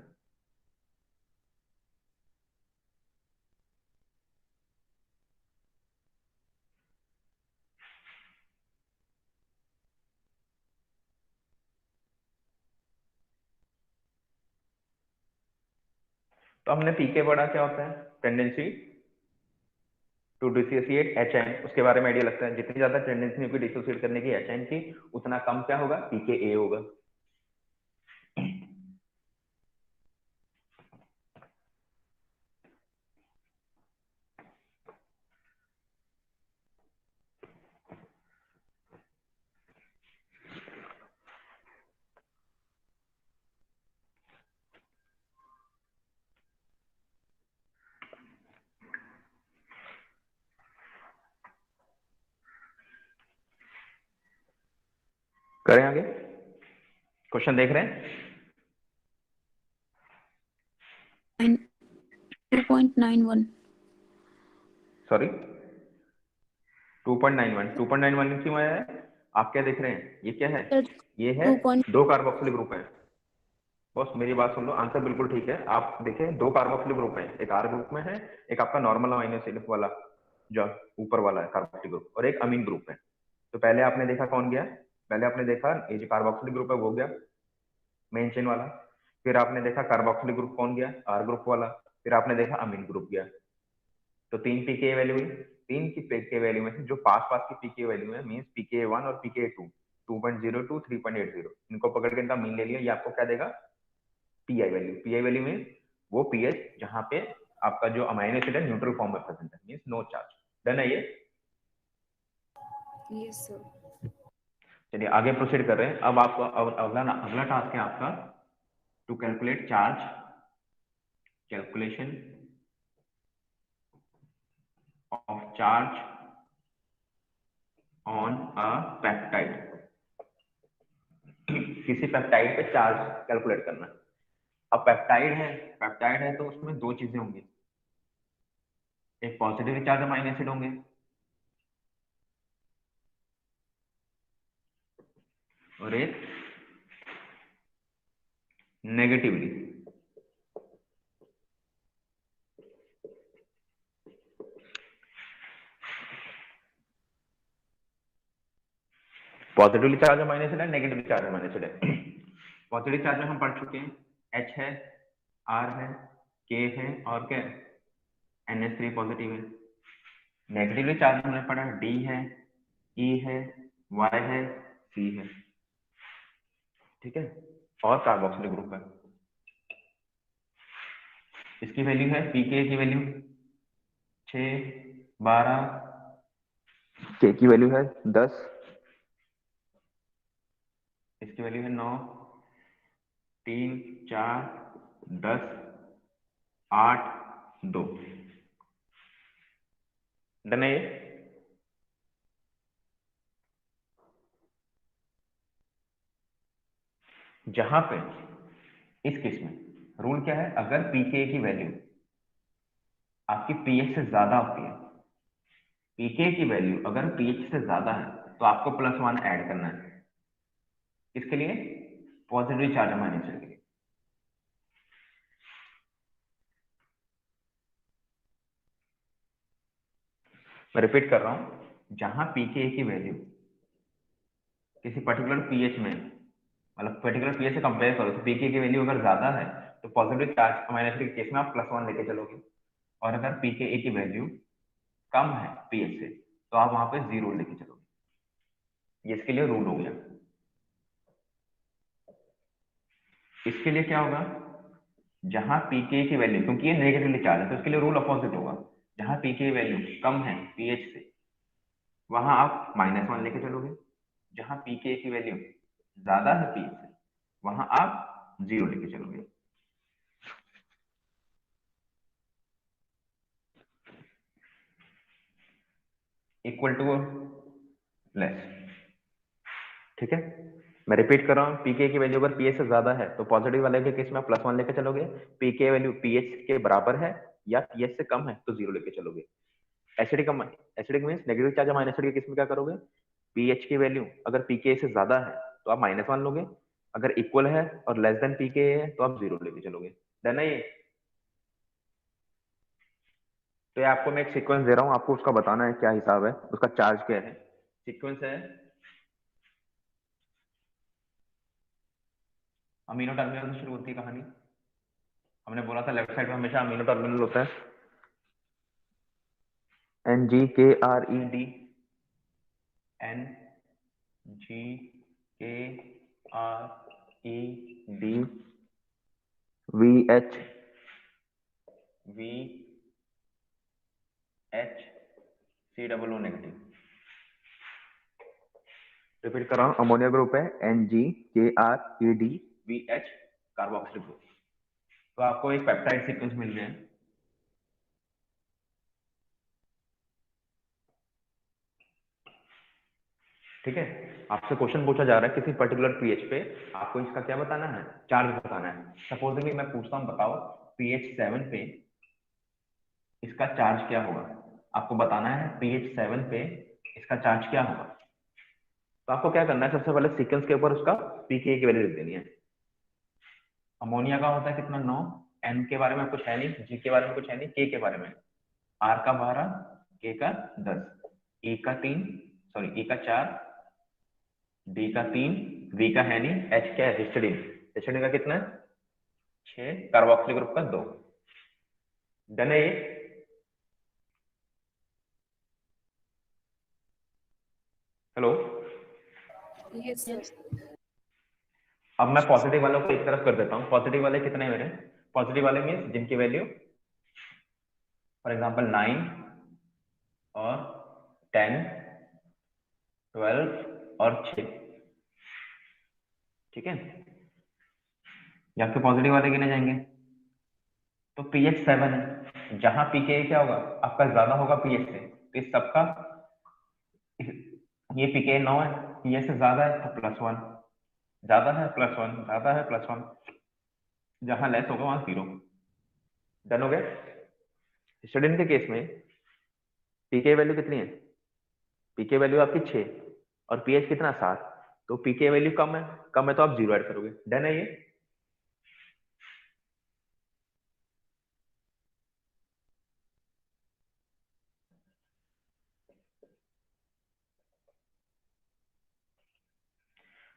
तो हमने पीके पढ़ा, क्या होता है, टेंडेंसी टू डिसोसिएट एचएन, उसके बारे में आइडिया लगता है, जितनी ज्यादा टेंडेंसी होगी डिसोसिएट करने की एचएन की, उतना कम क्या होगा, पीकेए होगा। करें आगे, क्वेश्चन देख रहे हैं? 2.91 सॉरी 2.91 क्यों आया है? आप क्या देख रहे हैं, ये क्या है, सर ये है 2. 2 कार्बोक्सिलिक ग्रुप है। बस मेरी बात सुन लो, आंसर बिल्कुल ठीक है। आप देखें 2 कार्बोक्सिलिक ग्रुप है, एक आर ग्रुप में है, एक आपका नॉर्मल अमीनो एसिड वाला जो ऊपर वाला है कार्बोक्सिलिक ग्रुप, और एक अमीन ग्रुप है। तो पहले आपने देखा कौन गया, पहले आपने देखा ये जो कार्बोक्सिलिक ग्रुप है वो गया मेन चेन वाला, फिर आपने देखा कार्बोक्सिलिक ग्रुप कौन गया, आर ग्रुप वाला, फिर आपने देखा अमीन ग्रुप गया। तो 3 पीके वैल्यू हुई, 3 की पीके वैल्यू में से जो पास पास की पीके वैल्यू है मींस पीके 1 और पीके 2, 2.02 3.80, इनको पकड़ के इनका मीन ले लिया, ये आपको क्या देगा, पीआई वैल्यू। पीआई वैल्यू में वो पीएच जहां पे आपका जो अमाइनो एसिड है न्यूट्रल फॉर्म में प्रेजेंट है मींस नो चार्ज। डन है ये? Yes sir. चलिए आगे प्रोसीड कर रहे हैं। अब आपको अगला टास्क है आपका to calculate charge, calculation of charge on a peptide. किसी पेप्टाइड पे चार्ज कैलकुलेट करना। अब पेप्टाइड है तो उसमें दो चीजें होंगी, एक पॉजिटिव चार्ज अमाइनो एसिड होंगे और एक negatively. Positively charge amino acid है, नेगेटिवली चार्ज अमाइनो एसिड है। पॉजिटिव चार्ज में हम पढ़ चुके हैं, H है, R है, K है और क्या, NH3 पॉजिटिव है। नेगेटिवली चार्ज हमने पढ़ा D है, E है, Y है, C है। ठीक है, और कार्बोक्सिलिक ग्रुप है। इसकी वैल्यू है pK की वैल्यू 6 12, K की वैल्यू है 10, इसकी वैल्यू है 9 3 4 10 8 2। डन है ये? जहां पे इस केस में रूल क्या है, अगर pK की वैल्यू आपकी pH से ज्यादा होती है पीके की वैल्यू अगर पीएच से ज्यादा है तो आपको +1 ऐड करना है। किसके लिए? पॉजिटिव चार्ज अमाइन एसिड के लिए। मैं रिपीट कर रहा हूं, जहां पीके की वैल्यू किसी पर्टिकुलर पीएच में, मतलब पर्टिकुलर पीएच से कंपेयर करो तो पीके की वैल्यू अगर ज्यादा है तो पॉजिटिव चार्ज अमाइन एसिड के केस में आप +1 लेके चलोगे, और अगर पीके की वैल्यू कम है पीएच से तो आप वहां पे 0 लेके चलोगे। ये इसके लिए रूल हो गया। इसके लिए क्या होगा, जहां पीके की वैल्यू, क्योंकि ये नेगेटिवली चार्ज है तो इसके लिए रूल अपोजिट होगा। जहां पीके की वैल्यू कम है पीएच से वहां आप -1 लेके चलोगे, जहां पीके की वैल्यू ज्यादा है पीएच से वहां आप 0 लेके चलोगे। Equal to less. ठीक है, मैं रिपीट कर रहा हूँ, पीके की वैल्यू अगर पीएच से ज्यादा है तो पॉजिटिव वाले के केस में आप +1 लेके चलोगे, पीके वैल्यू पीएच के बराबर है या पीएच से कम है तो 0 लेके चलोगे। Acidic means negative charge amine acid के केस में क्या करोगे, पीएच की वैल्यू अगर पीके से ज्यादा है तो आप -1 लोगे, अगर इक्वल है और लेस देन पीके है तो आप 0 लेके चलोगे। डन है ये? तो ये आपको मैं एक सीक्वेंस दे रहा हूँ, आपको उसका बताना है क्या हिसाब है, उसका चार्ज क्या है। सीक्वेंस है अमीनो टर्मिनल से शुरू होती है कहानी। हमने बोला था लेफ्ट साइड में हमेशा अमीनो टर्मिनल होता है, NGKRED, NGKRED, VH, COO negative. Repeat कर रहा हूं, अमोनिया ग्रुप है NGKRED, VH कार्बोक्सिल ग्रुप। तो आपको एक पेप्टाइड सीक्वेंस मिल गया है। ठीक है, आपसे क्वेश्चन पूछा जा रहा है किसी पर्टिकुलर पीएच पे आपको इसका क्या बताना है, चार्ज बताना है। सपोजिंगली मैं पूछता हूं, बताओ पीएच 7 पे इसका चार्ज क्या होगा, आपको बताना है पीएच 7 पे इसका चार्ज क्या होगा। तो आपको क्या करना है, सबसे पहले सीक्वेंस के ऊपर उसका पीके की वैल्यू लिख देनी है। अमोनिया का होता है कितना, 9, एन के बारे में कुछ है नहीं, जी के बारे में कुछ है नहीं, के के बारे में, आर का 12, के का 10, ई का 3, सॉरी ई का 4, डी का 3, वी का है नहीं, एच क्या है, हिस्टिडीन, हिस्टिडीन का कितना है 6, कार्बोक्सिल ग्रुप का 2। डन है ये? Hello, Yes, sir. अब मैं पॉजिटिव वालों को एक तरफ कर देता हूँ। पॉजिटिव वाले कितने मेरे, पॉजिटिव वाले मीन्स जिनकी वैल्यू फॉर एग्जांपल 9 और 10, 12 और 6। ठीक है, या फिर पॉजिटिव वाले गिने जाएंगे। तो पीएच 7 है, जहां पीके क्या होगा आपका ज्यादा होगा पीएच से, तो इस सबका, ये पीके 9 है, पीएच से ज्यादा है तो +1, ज्यादा है +1, ज्यादा है +1, जहां लेस होगा वहां 0। डन हो गया? स्टूडेंट के केस में पीके वैल्यू कितनी है, पीके वैल्यू आपकी 6 और पीएच कितना 7, तो पीके वैल्यू कम है तो आप 0 ऐड करोगे। डन है ये?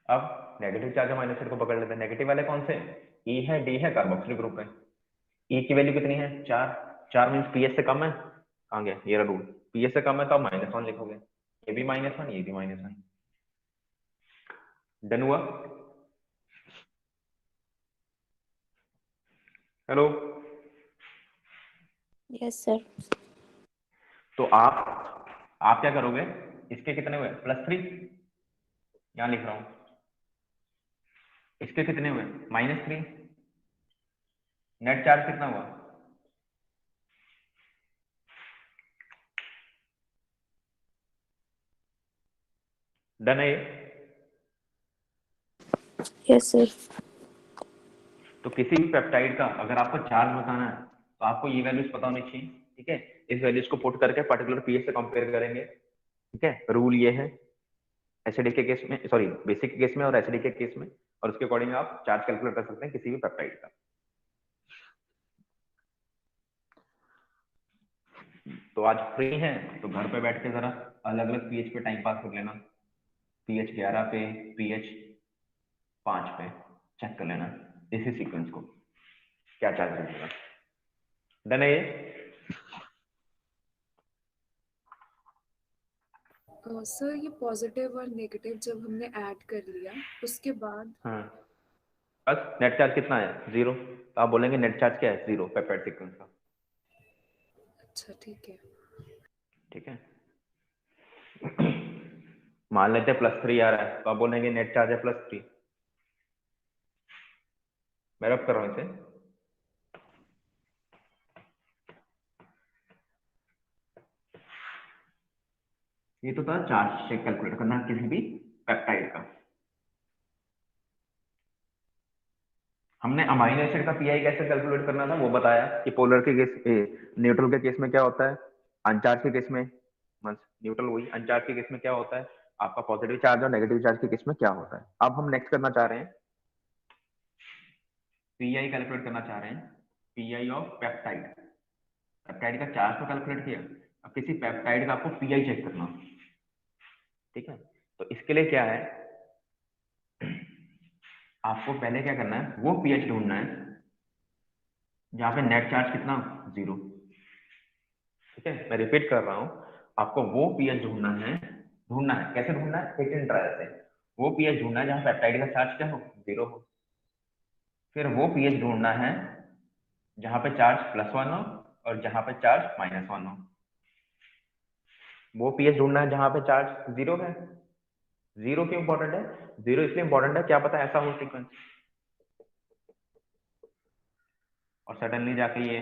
अब नेगेटिव चार्ज अमाइन एसिड को पकड़ लेते हैं। नेगेटिव वाले कौन से, ई है, डी है, कार्बोक्सिल ग्रुप है। ई की वैल्यू कितनी है 4, 4 मीन्स पीएच से कम है, कहां गया ये रहा रूल, पीएच से कम है तो आप -1 लिखोगे, ये भी -1, ये भी -1। डन हुआ? Hello, Yes, sir. तो आप क्या करोगे, इसके कितने हुए +3, यहां लिख रहा हूं, इसके कितने हुए -3, नेट चार्ज कितना हुआ, डन है ये? Yes, sir. तो किसी भी पेप्टाइड का अगर आपको चार्ज बताना है तो आपको ये वैल्यूज पता होनी चाहिए। ठीक है, इस वैल्यूज को पुट करके पर्टिकुलर पीएच से कंपेयर करेंगे। ठीक है, रूल ये है एसिडिक के केस में, सॉरी बेसिक के केस में और एसिडिक के केस में, और उसके अकॉर्डिंग आप चार्ज कैलकुलेट कर सकते हैं किसी भी पेप्टाइड का। तो आज फ्री हैं तो घर पे बैठ के जरा अलग अलग पीएच पे टाइम पास कर लेना। पीएच 11 पे, पीएच 5 पे चेक कर लेना इसी सीक्वेंस को क्या चार्ज रहेगा। डन है ये? सर ये पॉजिटिव और नेगेटिव जब हमने ऐड कर लिया उसके बाद हाँ, बस नेट चार्ज कितना है? 0। तो आप बोलेंगे नेट चार्ज क्या है? 0 पेप्टाइड सीक्वेंस का। अच्छा ठीक है। ठीक है, मान लेते हैं +3 आ रहा है तो आप बोलेंगे नेट चार्ज है +3। मैं रब कर रहा हूं इसे। ये तो था चार्ज से कैलकुलेट करना किसी भी पेप्टाइड का। हमने अमाइनो एसिड का पीआई कैसे कैलकुलेट करना था वो बताया कि पोलर के केस, न्यूट्रल के केस में क्या होता है, अनचार्ज के केस में, न्यूट्रल वही, अनचार्ज के केस में क्या होता है आपका पॉजिटिव चार्ज, और नेगेटिव चार्ज के केस में क्या होता है। अब हम नेक्स्ट करना चाह रहे हैं, पीआई कैलकुलेट करना चाह रहे हैं, पीआई ऑफ पेप्टाइड। पेप्टाइड का चार्ज तो कैलकुलेट किया, अब किसी पेप्टाइड का आपको पीआई चेक करना। ठीक है, तो इसके लिए क्या है, आपको पहले क्या करना है, वो पीएच ढूंढना है जहां पे नेट चार्ज कितना, 0। ठीक है, मैं रिपीट कर रहा हूं, आपको वो पीएच ढूंढना है कैसे ढूंढना है, हिट एंड ट्रायल से। वो पीएच ढूंढना है जहां पेप्टाइड का चार्ज क्या हो, 0 हो। फिर वो पीएच ढूंढना है जहां पे चार्ज +1 हो और जहां पे चार्ज -1 हो। वो पीएच ढूंढना है जहां पे चार्ज 0 है। 0 क्यों इंपॉर्टेंट है? 0 इसलिए इंपॉर्टेंट है, क्या पता ऐसा हो सीक्वेंस और सडनली जाके ये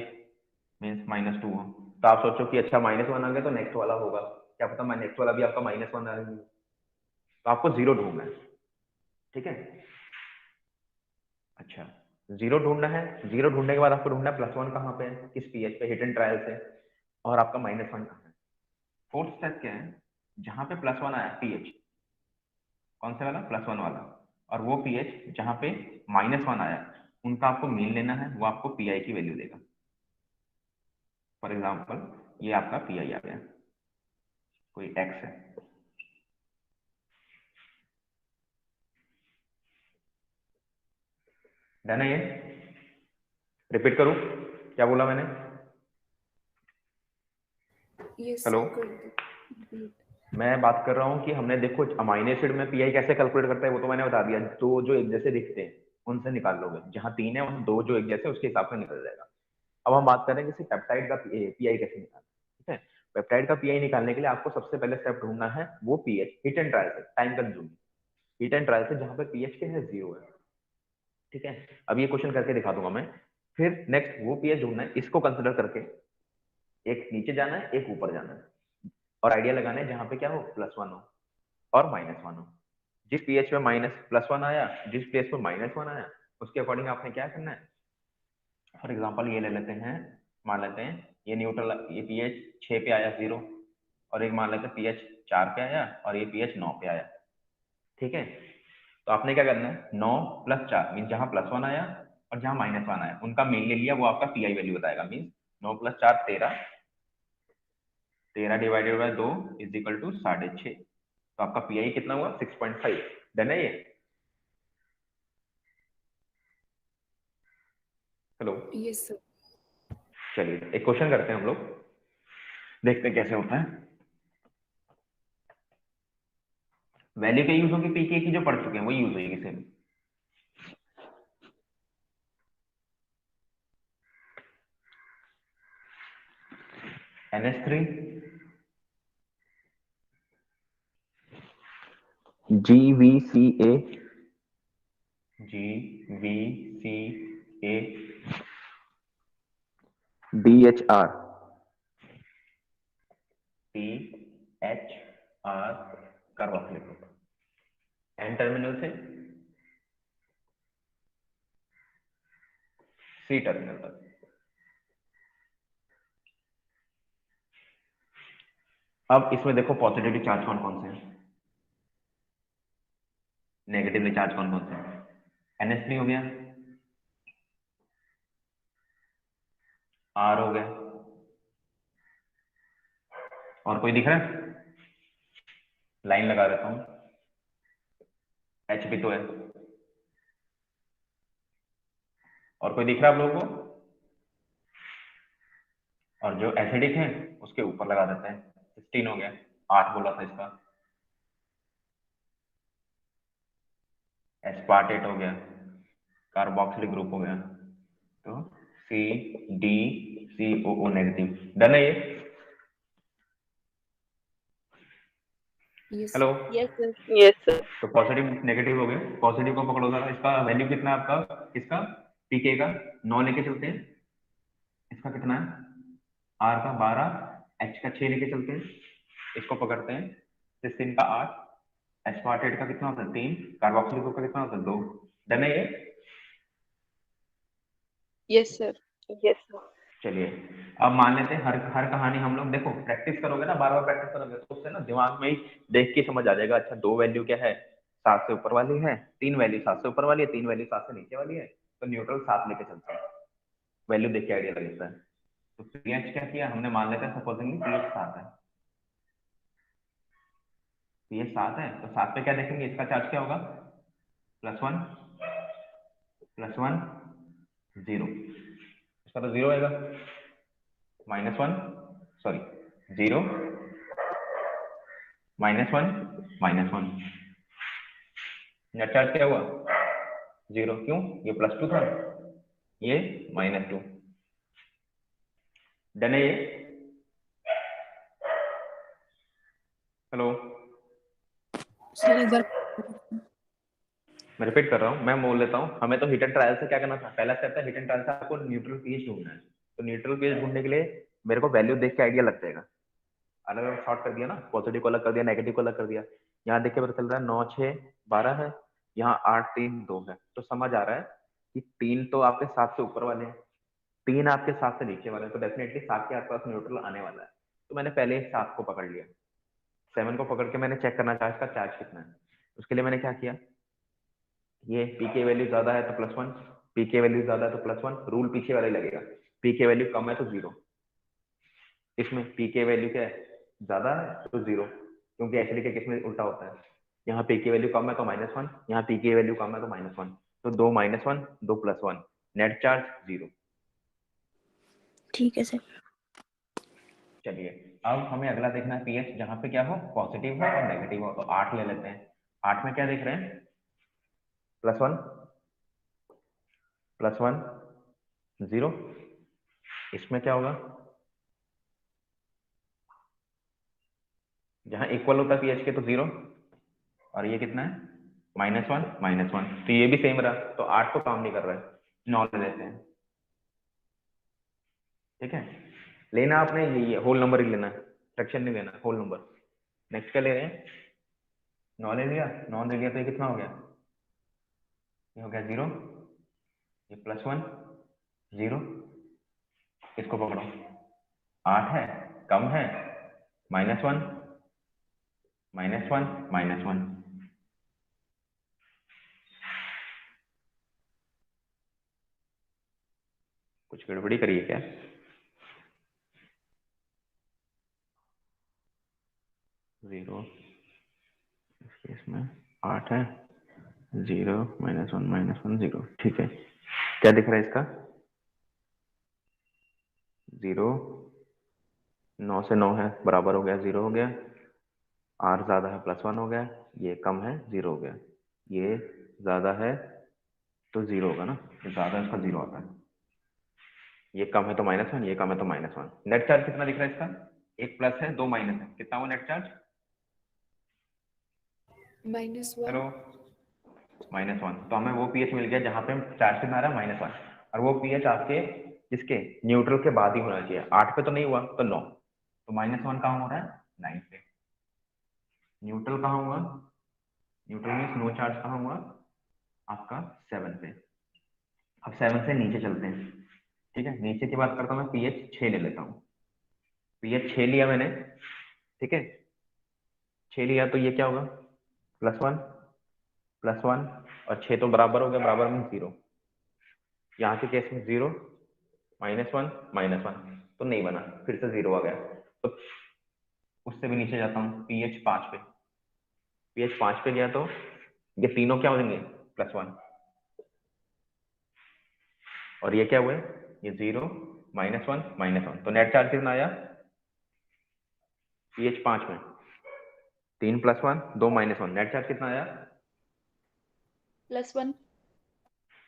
मीन्स -2 हो, तो आप सोचो कि अच्छा -1 आ गया तो नेक्स्ट वाला होगा, क्या पता मैं नेक्स्ट वाला भी आपका -1 आ गया, तो आपको 0 ढूंढना है। ठीक है, अच्छा 0 ढूंढना है, 0 ढूंढने के बाद आपको ढूंढना है +1 कहाँ पे है, किस पीएच पे, हिट एंड ट्रायल से, और आपका -1 कहाँ है। फोर्थ स्टेप क्या है, जहां पे +1 आया पीएच, कौन सा वाला, +1 वाला, और वो पीएच जहां पे -1 आया, उनका आपको मीन लेना है, वो आपको पीआई की वैल्यू देगा। फॉर एग्जाम्पल ये आपका पीआई आ गया, कोई एक्स है। डन है ये? रिपीट करूं क्या बोला मैंने? यस हेलो, सर कर दो। मैं बात कर रहा हूं कि हमने देखो अमाइनो एसिड में पीआई कैसे कैलकुलेट करता है वो तो मैंने बता दिया, दो जो एक जैसे दिखते हैं उनसे निकाल लोगे, जहां 3 है वहां 2 जो एक जैसे उसके हिसाब से निकल जाएगा। अब हम बात करें कि पेप्टाइड का पीआई कैसे निकालना है। ठीक है, पेप्टाइड का पीआई निकालने के लिए आपको सबसे पहले स्टेप ढूंढना है वो पीएच, हिट एंड ट्रायल से, time consuming hit and trial से, जहां पे पीएच के है 0 है। ठीक है, अब ये क्वेश्चन करके दिखा दूंगा मैं। फिर नेक्स्ट वो पीएच ढूंढना है, इसको कंसिडर करके एक नीचे जाना है एक ऊपर जाना है, और आइडिया लगाना है जहां पे क्या हो, +1 हो और -1 हो। जिस पीएच में +1 आया, जिस पीएच में -1 आया, उसके अकॉर्डिंग आपने क्या करना है। फॉर एग्जांपल ये ले लेते हैं, मान लेते हैं ये न्यूट्रल, ये पीएच 6 पे आया 0, और एक मान लेते हैं पीएच 4 पे आया और ये पीएच 9 पे आया। ठीक है, तो आपने क्या करना है, 9 + 4 मीन जहां +1 आया और जहां -1 आया उनका मीन ले लिया, वो आपका पीआई वैल्यू बताएगा। Mean 9 + 4 13, 13 divided by 2 is equal to 6.5, तो आपका पीआई कितना हुआ, 6.5। डन है ये? Hello, yes sir. चलिए एक क्वेश्चन करते हैं हम लोग, देखते हैं कैसे होता है। वैल्यू क्या यूज होगी, पीके की जो पढ़ चुके हैं वो यूज होगी same. NH3 GVCA BHR THR कर रख लिखो, एन टर्मिनल से सी टर्मिनल तक। अब इसमें देखो पॉजिटिवली चार्ज कौन कौन से हैं, नेगेटिवली चार्ज कौन कौन से हैं। NH3 हो गया, R हो गया, और कोई दिख रहा है? लाइन लगा देता हूं, H भी तो है, और कोई दिख रहा है आप लोगों को? और जो एसिडिक है उसके ऊपर लगा देते हैं, 16 हो गया, 8 बोला था इसका। एस्पार्टेट हो गया, कार्बोक्सिलिक ग्रुप हो गया, तो CdCOO नेगेटिव। डन है ये? Yes hello, yes sir. Yes sir. तो पॉजिटिव नेगेटिव हो गए, पॉजिटिव को पकड़ो जरा, इसका वैल्यू कितना है आपका, किसका, पीके का 9 लेके चलते हैं, इसका कितना है, आर का 12, एच का 6 लेके चलते हैं, इसको पकड़ते हैं, सिस्टीन का 8, एस्पार्टेट का कितना होता है 3, कार्बोक्सिलिक ग्रुप का कितना होता है 2। डन है ये? Yes sir. Yes sir. चलिए अब मान लेते हैं हर हर कहानी हम लोग, देखो प्रैक्टिस करोगे ना, बार बार प्रैक्टिस करोगे तो उससे ना दिमाग में ही देख के समझ आ जाएगा। अच्छा 2 वैल्यू क्या है, 7 से ऊपर वाली है, 3 वैल्यू 7 से ऊपर वाली है, 3 वैल्यू 7 से नीचे वाली है, तो न्यूट्रल 7 लेके चलते हैं, वैल्यू देख के आइडिया लग जाता है। तो पीएच क्या किया हमने, मान लेते हैं सपोजिंगली पीएच 7 है, पीएच 7 है, तो 7 पे क्या देखेंगे, इसका चार्ज क्या होगा, +1 +1 0, इसका तो 0 आएगा, -1 सॉरी 0 -1 -1, नेट चार्ज क्या हुआ 0, क्यों, ये +2 था, ये -2। डन है ये? हेलो, सर एक बार मैं रिपीट कर रहा हूँ, मैं बोल लेता हूँ। हमें तो हिट एंड ट्रायल से क्या करना था, पहला स्टेप था हिट एंड ट्रायल से आपको न्यूट्रल पीएच ढूंढना है। तो न्यूट्रल पीएच ढूंढने के लिए मेरे को वैल्यू देख के आइडिया लग जाएगा, अलग अलग शॉर्ट कर दिया ना, पॉजिटिव को अलग कर दिया, नेगेटिव को अलग कर दिया, यहाँ देख के पता चल रहा है 9 6 12 है, यहाँ 8 3 2 है, तो समझ आ रहा है कि 3 तो आपके 7 से ऊपर वाले हैं, 3 आपके 7 से नीचे वाले हैं, तो डेफिनेटली 7 के आसपास न्यूट्रल आने वाला है। तो मैंने पहले ही 7 को पकड़ लिया, 7 को पकड़ के मैंने चेक करना चाहा इसका चार्ज कितना है। उसके लिए मैंने क्या किया, ये पीके वैल्यू ज्यादा है तो +1, पीके वैल्यू ज्यादा है तो +1, रूल पीछे वाला ही लगेगा, पीके वैल्यू कम है तो 0, इसमें पीके वैल्यू क्या है ज्यादा है तो 0, क्योंकि एसिडिक के केस में उल्टा होता है, यहाँ पीके वैल्यू कम है तो -1, यहाँ पीके वैल्यू कम है तो -1, तो 2 -1 2 +1, नेट चार्ज 0। ठीक है सर। चलिए अब हमें अगला देखना है पीएच जहां पे क्या हो, पॉजिटिव हो और नेगेटिव हो, तो 8 ले लेते हैं। 8 में क्या देख रहे हैं, +1 +1 0, इसमें क्या होगा, जहां इक्वल होता है पीएच के तो 0, और ये कितना है -1 -1, तो ये भी सेम रहा, तो 8 तो काम नहीं कर रहा है, 9 ले लेते हैं। ठीक है, लेना आपने ये होल नंबर ही लेना है, फ्रैक्शन नहीं लेना, होल नंबर। नेक्स्ट क्या ले रहे हैं, 9 ले लिया, 9 ले लिया तो ये कितना हो गया, ये हो गया 0, ये +1 0, इसको पकड़ो, 8 है, कम है, -1 -1 कुछ गड़बड़ी करिए क्या, जीरो, इसमें 8 है, 0 -1 0, ठीक है, क्या दिख रहा है इसका, 0 9 से 9 है, बराबर हो गया 0 हो गया, R ज्यादा है +1 हो गया, ये कम है 0 हो गया, ये ज्यादा है तो 0 होगा ना, ये ज्यादा है इसका 0 आता है, ये कम है तो -1, ये कम है तो -1। नेट चार्ज कितना दिख रहा है इसका, एक प्लस है 2 माइनस है, कितना हुआ नेट चार्ज, -1 हेलो, -1, तो हमें वो पीएच मिल गया जहां पे हम चार्ज कितना आ रहा है -1, और वो पीएच आपके इसके न्यूट्रल के बाद ही होना चाहिए, 8 पे तो नहीं हुआ तो 9, तो -1 कहाँ हो रहा है 9 पे, न्यूट्रल कहाँ हुआ, न्यूट्रल में नो चार्ज कहाँ हुआ आपका 7 पे। अब 7 से नीचे चलते हैं, ठीक है, नीचे की बात करता हूँ मैं, पीएच 6 ले लेता हूँ, पीएच 6 लिया मैंने, ठीक है, 6 लिया तो ये क्या होगा, +1 और 6 तो बराबर हो गया, बराबर में 0। यहाँ के केस में 0 -1 -1 तो नहीं बना, फिर से 0 आ गया। तो उससे भी नीचे जाता हूँ, pH 5 पे, pH 5 पे गया तो ये तीनों क्या हो जाएंगे, +1, और ये क्या हुए, ये 0 -1 -1, तो नेट चार्ज कितना आया pH 5 में, 3 +1 2 -1, नेट चार्ज कितना आया +1।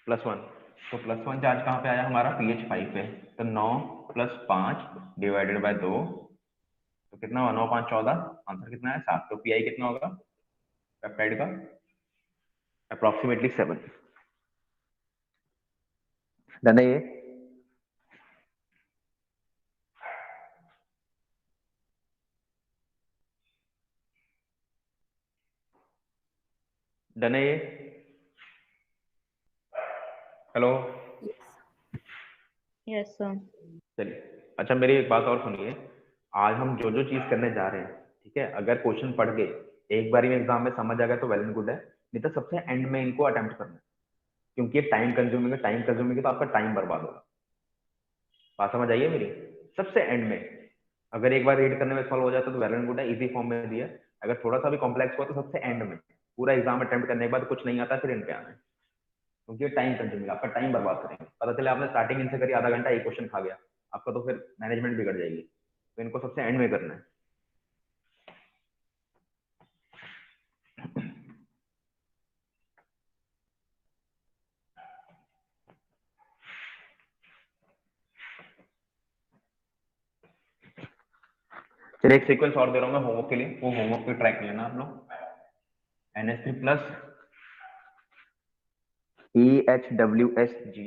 +1। तो +1 चार्ज कहाँ पे आया हमारा, pH 5 पे, तो 9 + 5 डिवाइडेड बाय 2, तो कितना हुआ, 9 5 14, आंसर कितना है 7। तो पीआई कितना होगा पेप्टाइड का, अप्रोक्सीमेटली 7। डन है ये, डन है ये, हेलो, यस सर। चलिए। अच्छा मेरी एक बात और सुनिए, आज हम जो जो चीज करने जा रहे हैं, ठीक है, अगर क्वेश्चन पढ़ के एक बारी में एग्जाम में समझ आ गया तो वेल एंड गुड है, नहीं तो सबसे एंड में इनको अटेम्प्ट करना है, क्योंकि ये टाइम कंज्यूमिंग है, टाइम कंज्यूमिंग है तो आपका टाइम बर्बाद होगा। बात समझ आइए मेरी, सबसे एंड में, अगर एक बार रीड करने में सॉल्व हो जाता तो वेल एंड गुड है, इजी फॉर्म में दिया, अगर थोड़ा सा भी कॉम्प्लेक्स हुआ तो सबसे एंड में, पूरा एग्जाम अटेम्प्ट करने के बाद कुछ नहीं आता फिर इन पे आना है, क्योंकि टाइम कंज्यूमिंग, आपका टाइम बर्बाद करेंगे। पता चले आपने स्टार्टिंग इनसे करी, आधा घंटा एक क्वेश्चन खा गया आपका, तो फिर मैनेजमेंट बिगड़ जाएगी, तो इनको सबसे एंड में करना है। चलिए एक सीक्वेंस और दे रहा हूँ मैं होमवर्क के लिए, वो होमवर्क पे ट्रैक लेना आप लोग। NH3+ EHWSG,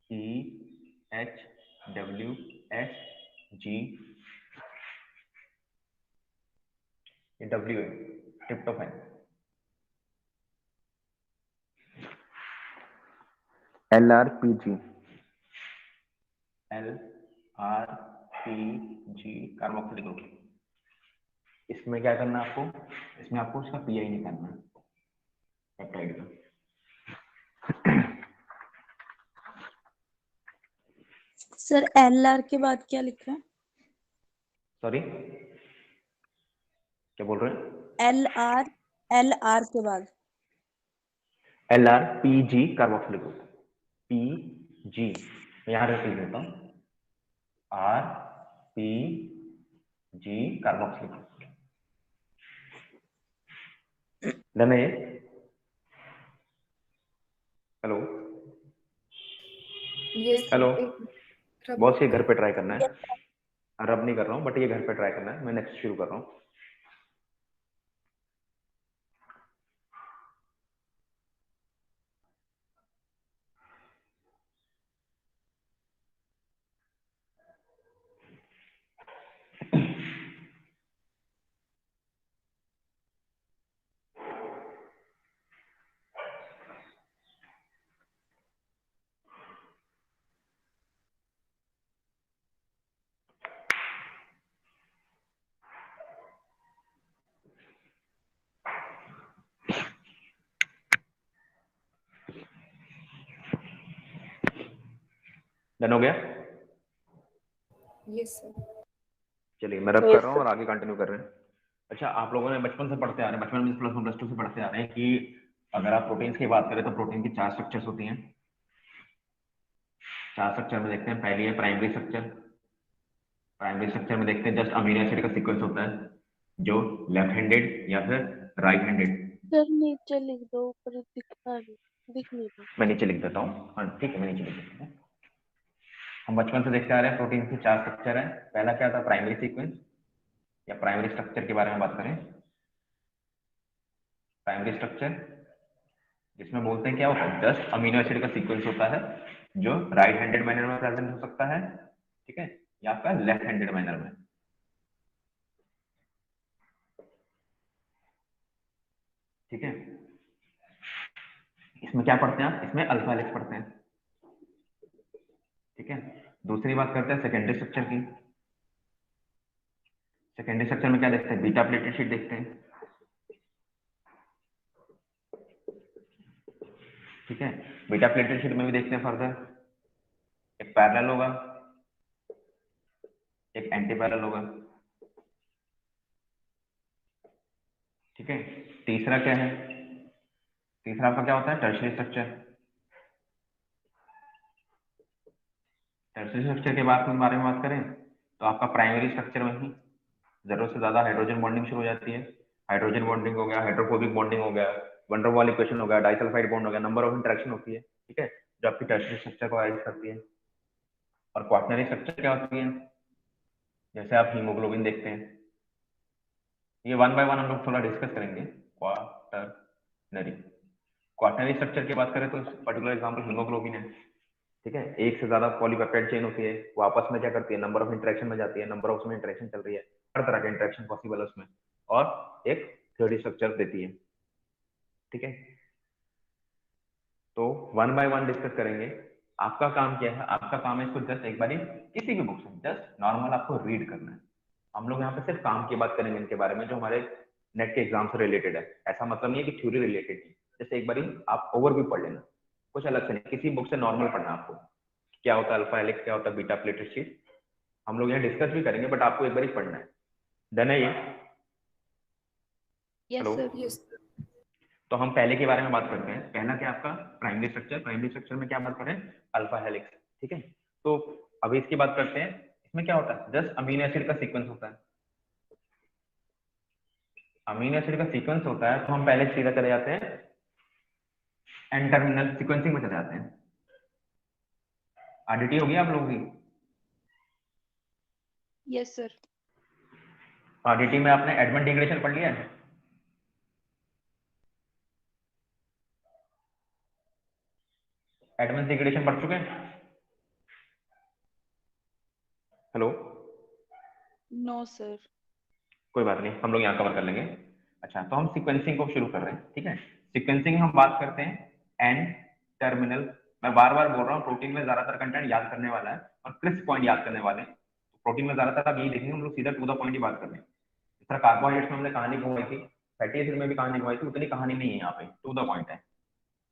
EHWSG, ये W है, tryptophan. LRPG, LRPG carboxylic group. इसमें क्या करना है आपको, इसमें आपको उसका पीआई निकालना है पेप्टाइड का। सर LR के बाद क्या लिख रहे हैं? सॉरी क्या बोल रहे हैं, LR के बाद LRPG कार्बोक्सिलिक ग्रुप, PG मैं यहाँ रिपीट देता हूँ, RPG कार्बोक्सिलिक ग्रुप। डन है ये, हेलो यस हेलो, सर, एक बॉस ये घर पे रब ट्राई करना है, रब नहीं कर रहा हूँ बट ये घर पे ट्राई करना है, मैं नेक्स्ट शुरू कर रहा हूँ। डन हो गया, यस सर। चलिए मैं रब कर रहा हूँ और आगे कंटिन्यू कर रहे हैं। अच्छा आप लोगों ने बचपन से पढ़ते आ रहे हैं, बचपन में +1 +2 से पढ़ते आ रहे हैं कि अगर आप प्रोटीन्स की बात करें तो प्रोटीन की 4 स्ट्रक्चर्स होती हैं। 4 स्ट्रक्चर में देखते हैं, पहली है प्राइमरी स्ट्रक्चर। प्राइमरी स्ट्रक्चर में देखते हैं जस्ट अमीनो एसिड का सीक्वेंस होता है जो लेफ्ट हैंडेड या फिर राइट हैंडेड। सर नीचे लिख दो, ऊपर दिख नहीं रहा। मैं नीचे लिख देता हूँ, हाँ ठीक है मैं नीचे लिख देता हूँ। हम बचपन से देखते आ रहे हैं प्रोटीन की 4 स्ट्रक्चर है। पहला क्या था, प्राइमरी सीक्वेंस या प्राइमरी स्ट्रक्चर के बारे में बात करें, प्राइमरी स्ट्रक्चर जिसमें बोलते हैं क्या होता है, जस्ट अमीनो एसिड का सीक्वेंस होता है जो राइट हैंडेड मैनर में प्रेजेंट हो सकता है, ठीक है, या आपका लेफ्ट हैंडेड मैनर में, ठीक है। इसमें क्या पढ़ते हैं आप, इसमें अल्फा हेलिक्स पढ़ते हैं, ठीक है। दूसरी बात करते हैं सेकेंडरी स्ट्रक्चर की। सेकेंडरी स्ट्रक्चर में क्या देखते हैं, बीटा प्लेटेड शीट देखते हैं, ठीक है। बीटा प्लेटेड शीट में भी देखते हैं फर्दर, एक पैरेलल होगा, एक एंटी पैरेलल होगा, ठीक है। तीसरा क्या है, तीसरा आपका क्या होता है, टर्शियरी स्ट्रक्चर। टर्शियरी स्ट्रक्चर के बारे में बात करें तो आपका प्राइमरी स्ट्रक्चर में ही जरूरत से ज्यादा हाइड्रोजन बॉन्डिंग शुरू हो जाती है। हाइड्रोजन बॉन्डिंग हो गया, हाइड्रोफोबिक बॉन्डिंग हो गया, वैन डर वाल इक्वेशन हो गया, डाइसल्फाइड बॉन्ड हो गया, नंबर ऑफ इंटरेक्शन होती है, ठीक है, जो आपकी टर्शियरी स्ट्रक्चर को राइज करती है। और क्वाटरनरी स्ट्रक्चर क्या होती है, जैसे आप हीमोग्लोबिन देखते हैं, ये वन बाय वन हम लोग थोड़ा डिस्कस करेंगे। क्वाटरनरी क्वाटरनरी स्ट्रक्चर की बात करें तो पर्टिकुलर एग्जांपल हीमोग्लोबिन है, ठीक है। एक से ज्यादा पॉलीपेप्टाइड चेन होती है, वो आपस में क्या करती है, नंबर ऑफ इंटरेक्शन में जाती है, नंबर ऑफ उसमें इंटरेक्शन चल रही है, हर तरह के इंटरेक्शन पॉसिबल है उसमें, और एक थ्योरी स्ट्रक्चर देती है, ठीक है। तो वन बाय वन डिस्कस करेंगे। आपका काम क्या है, आपका काम है इसको जस्ट एक बार किसी भी बुक से जस्ट नॉर्मल आपको रीड करना है। हम लोग यहाँ पे सिर्फ काम की बात करेंगे इनके बारे में जो हमारे नेट के एग्जाम से रिलेटेड है। ऐसा मतलब नहीं है कि थ्योरी रिलेटेड है, जैसे एक बार आप ओवरव्यू पढ़ लेना, कुछ अलग से नहीं, किसी बुक से नॉर्मल पढ़ना आपको, क्या होता है अल्फा हेलिक्स, क्या होता है बीटा प्लेटेड शीट, हम लोग यहाँ डिस्कस भी करेंगे, बट आपको एक बार ही पढ़ना है। डन है ये? Yes hello, sir. यस तो हम पहले के बारे में बात करते हैं। पहला क्या आपका प्राइमरी स्ट्रक्चर, प्राइमरी स्ट्रक्चर में क्या बात करें, अल्फा हेलिक्स, ठीक है। तो अभी इसकी बात करते हैं, इसमें क्या होता है, जस्ट अमीनो एसिड का सीक्वेंस होता है, अमीनो एसिड का सीक्वेंस होता है। तो हम पहले सीधा चले जाते हैं एन टर्मिनल सीक्वेंसिंग में चले जाते हैं। आरडीटी होगी आप लोगों की? Yes sir. आरडीटी में आपने एडमंड डिग्रेडेशन पढ़ लिया है? एडमंड डिग्रेडेशन पढ़ चुके हैं? Hello, no sir. कोई बात नहीं, हम लोग यहाँ कवर कर लेंगे। अच्छा, तो हम सीक्वेंसिंग को शुरू कर रहे हैं, ठीक है। सीक्वेंसिंग हम बात करते हैं एन टर्मिनल। मैं बार बार बोल रहा हूँ, प्रोटीन में ज्यादातर कंटेंट याद करने वाला है और क्रिस्प पॉइंट याद करने वाले हैं। तो प्रोटीन में ज्यादातर आप यही देखेंगे, हम लोग सीधा टू द पॉइंट ही बात कर रहे हैं। इस तरह कार्बोहाइड्रेट्स में हमने कहानी घुमाई थी, फैटी एसिड में भी कहानी घुमाई थी, उतनी कहानी नहीं है यहाँ पे, टू द पॉइंट है।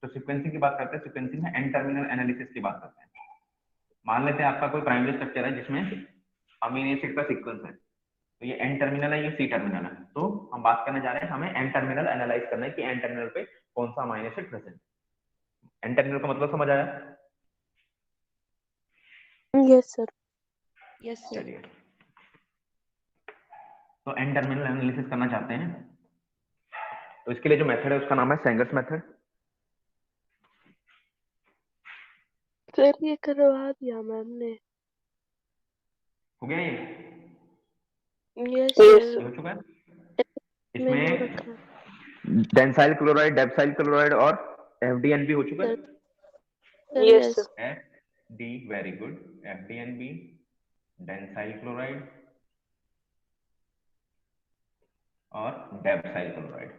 तो सीक्वेंसिंग की बात करते हैं, सीक्वेंसिंग में एन टर्मिनल एनालिसिस की बात करते हैं। मान लेते हैं आपका कोई प्राइमरी स्ट्रक्चर है जिसमें अमीनो एसिड का सीक्वेंस है, तो ये एन टर्मिनल है, ये सी टर्मिनल है। तो हम बात करने जा रहे हैं, हमें एन टर्मिनल एनालाइज करना है कि एन टर्मिनल पे कौन सा amino acid present. N terminal का मतलब समझ आया? Yes sir. Yes sir. चलिए, तो एन टर्मिनल एनालिसिस करना चाहते हैं, तो इसके लिए जो मेथड है उसका नाम है सेंगर्स मेथड। सर ये करवा दिया मैम ने। हो गया ये? यस ये सर। हो चुका है। में हो इसमें रखा है डेंसाइल क्लोराइड, डेप्साइल क्लोराइड और एफडीएनबी हो चुका है। Sir. Yes sir. F D, very good, FDNB, dansyl chloride और डेप्साइल क्लोराइड।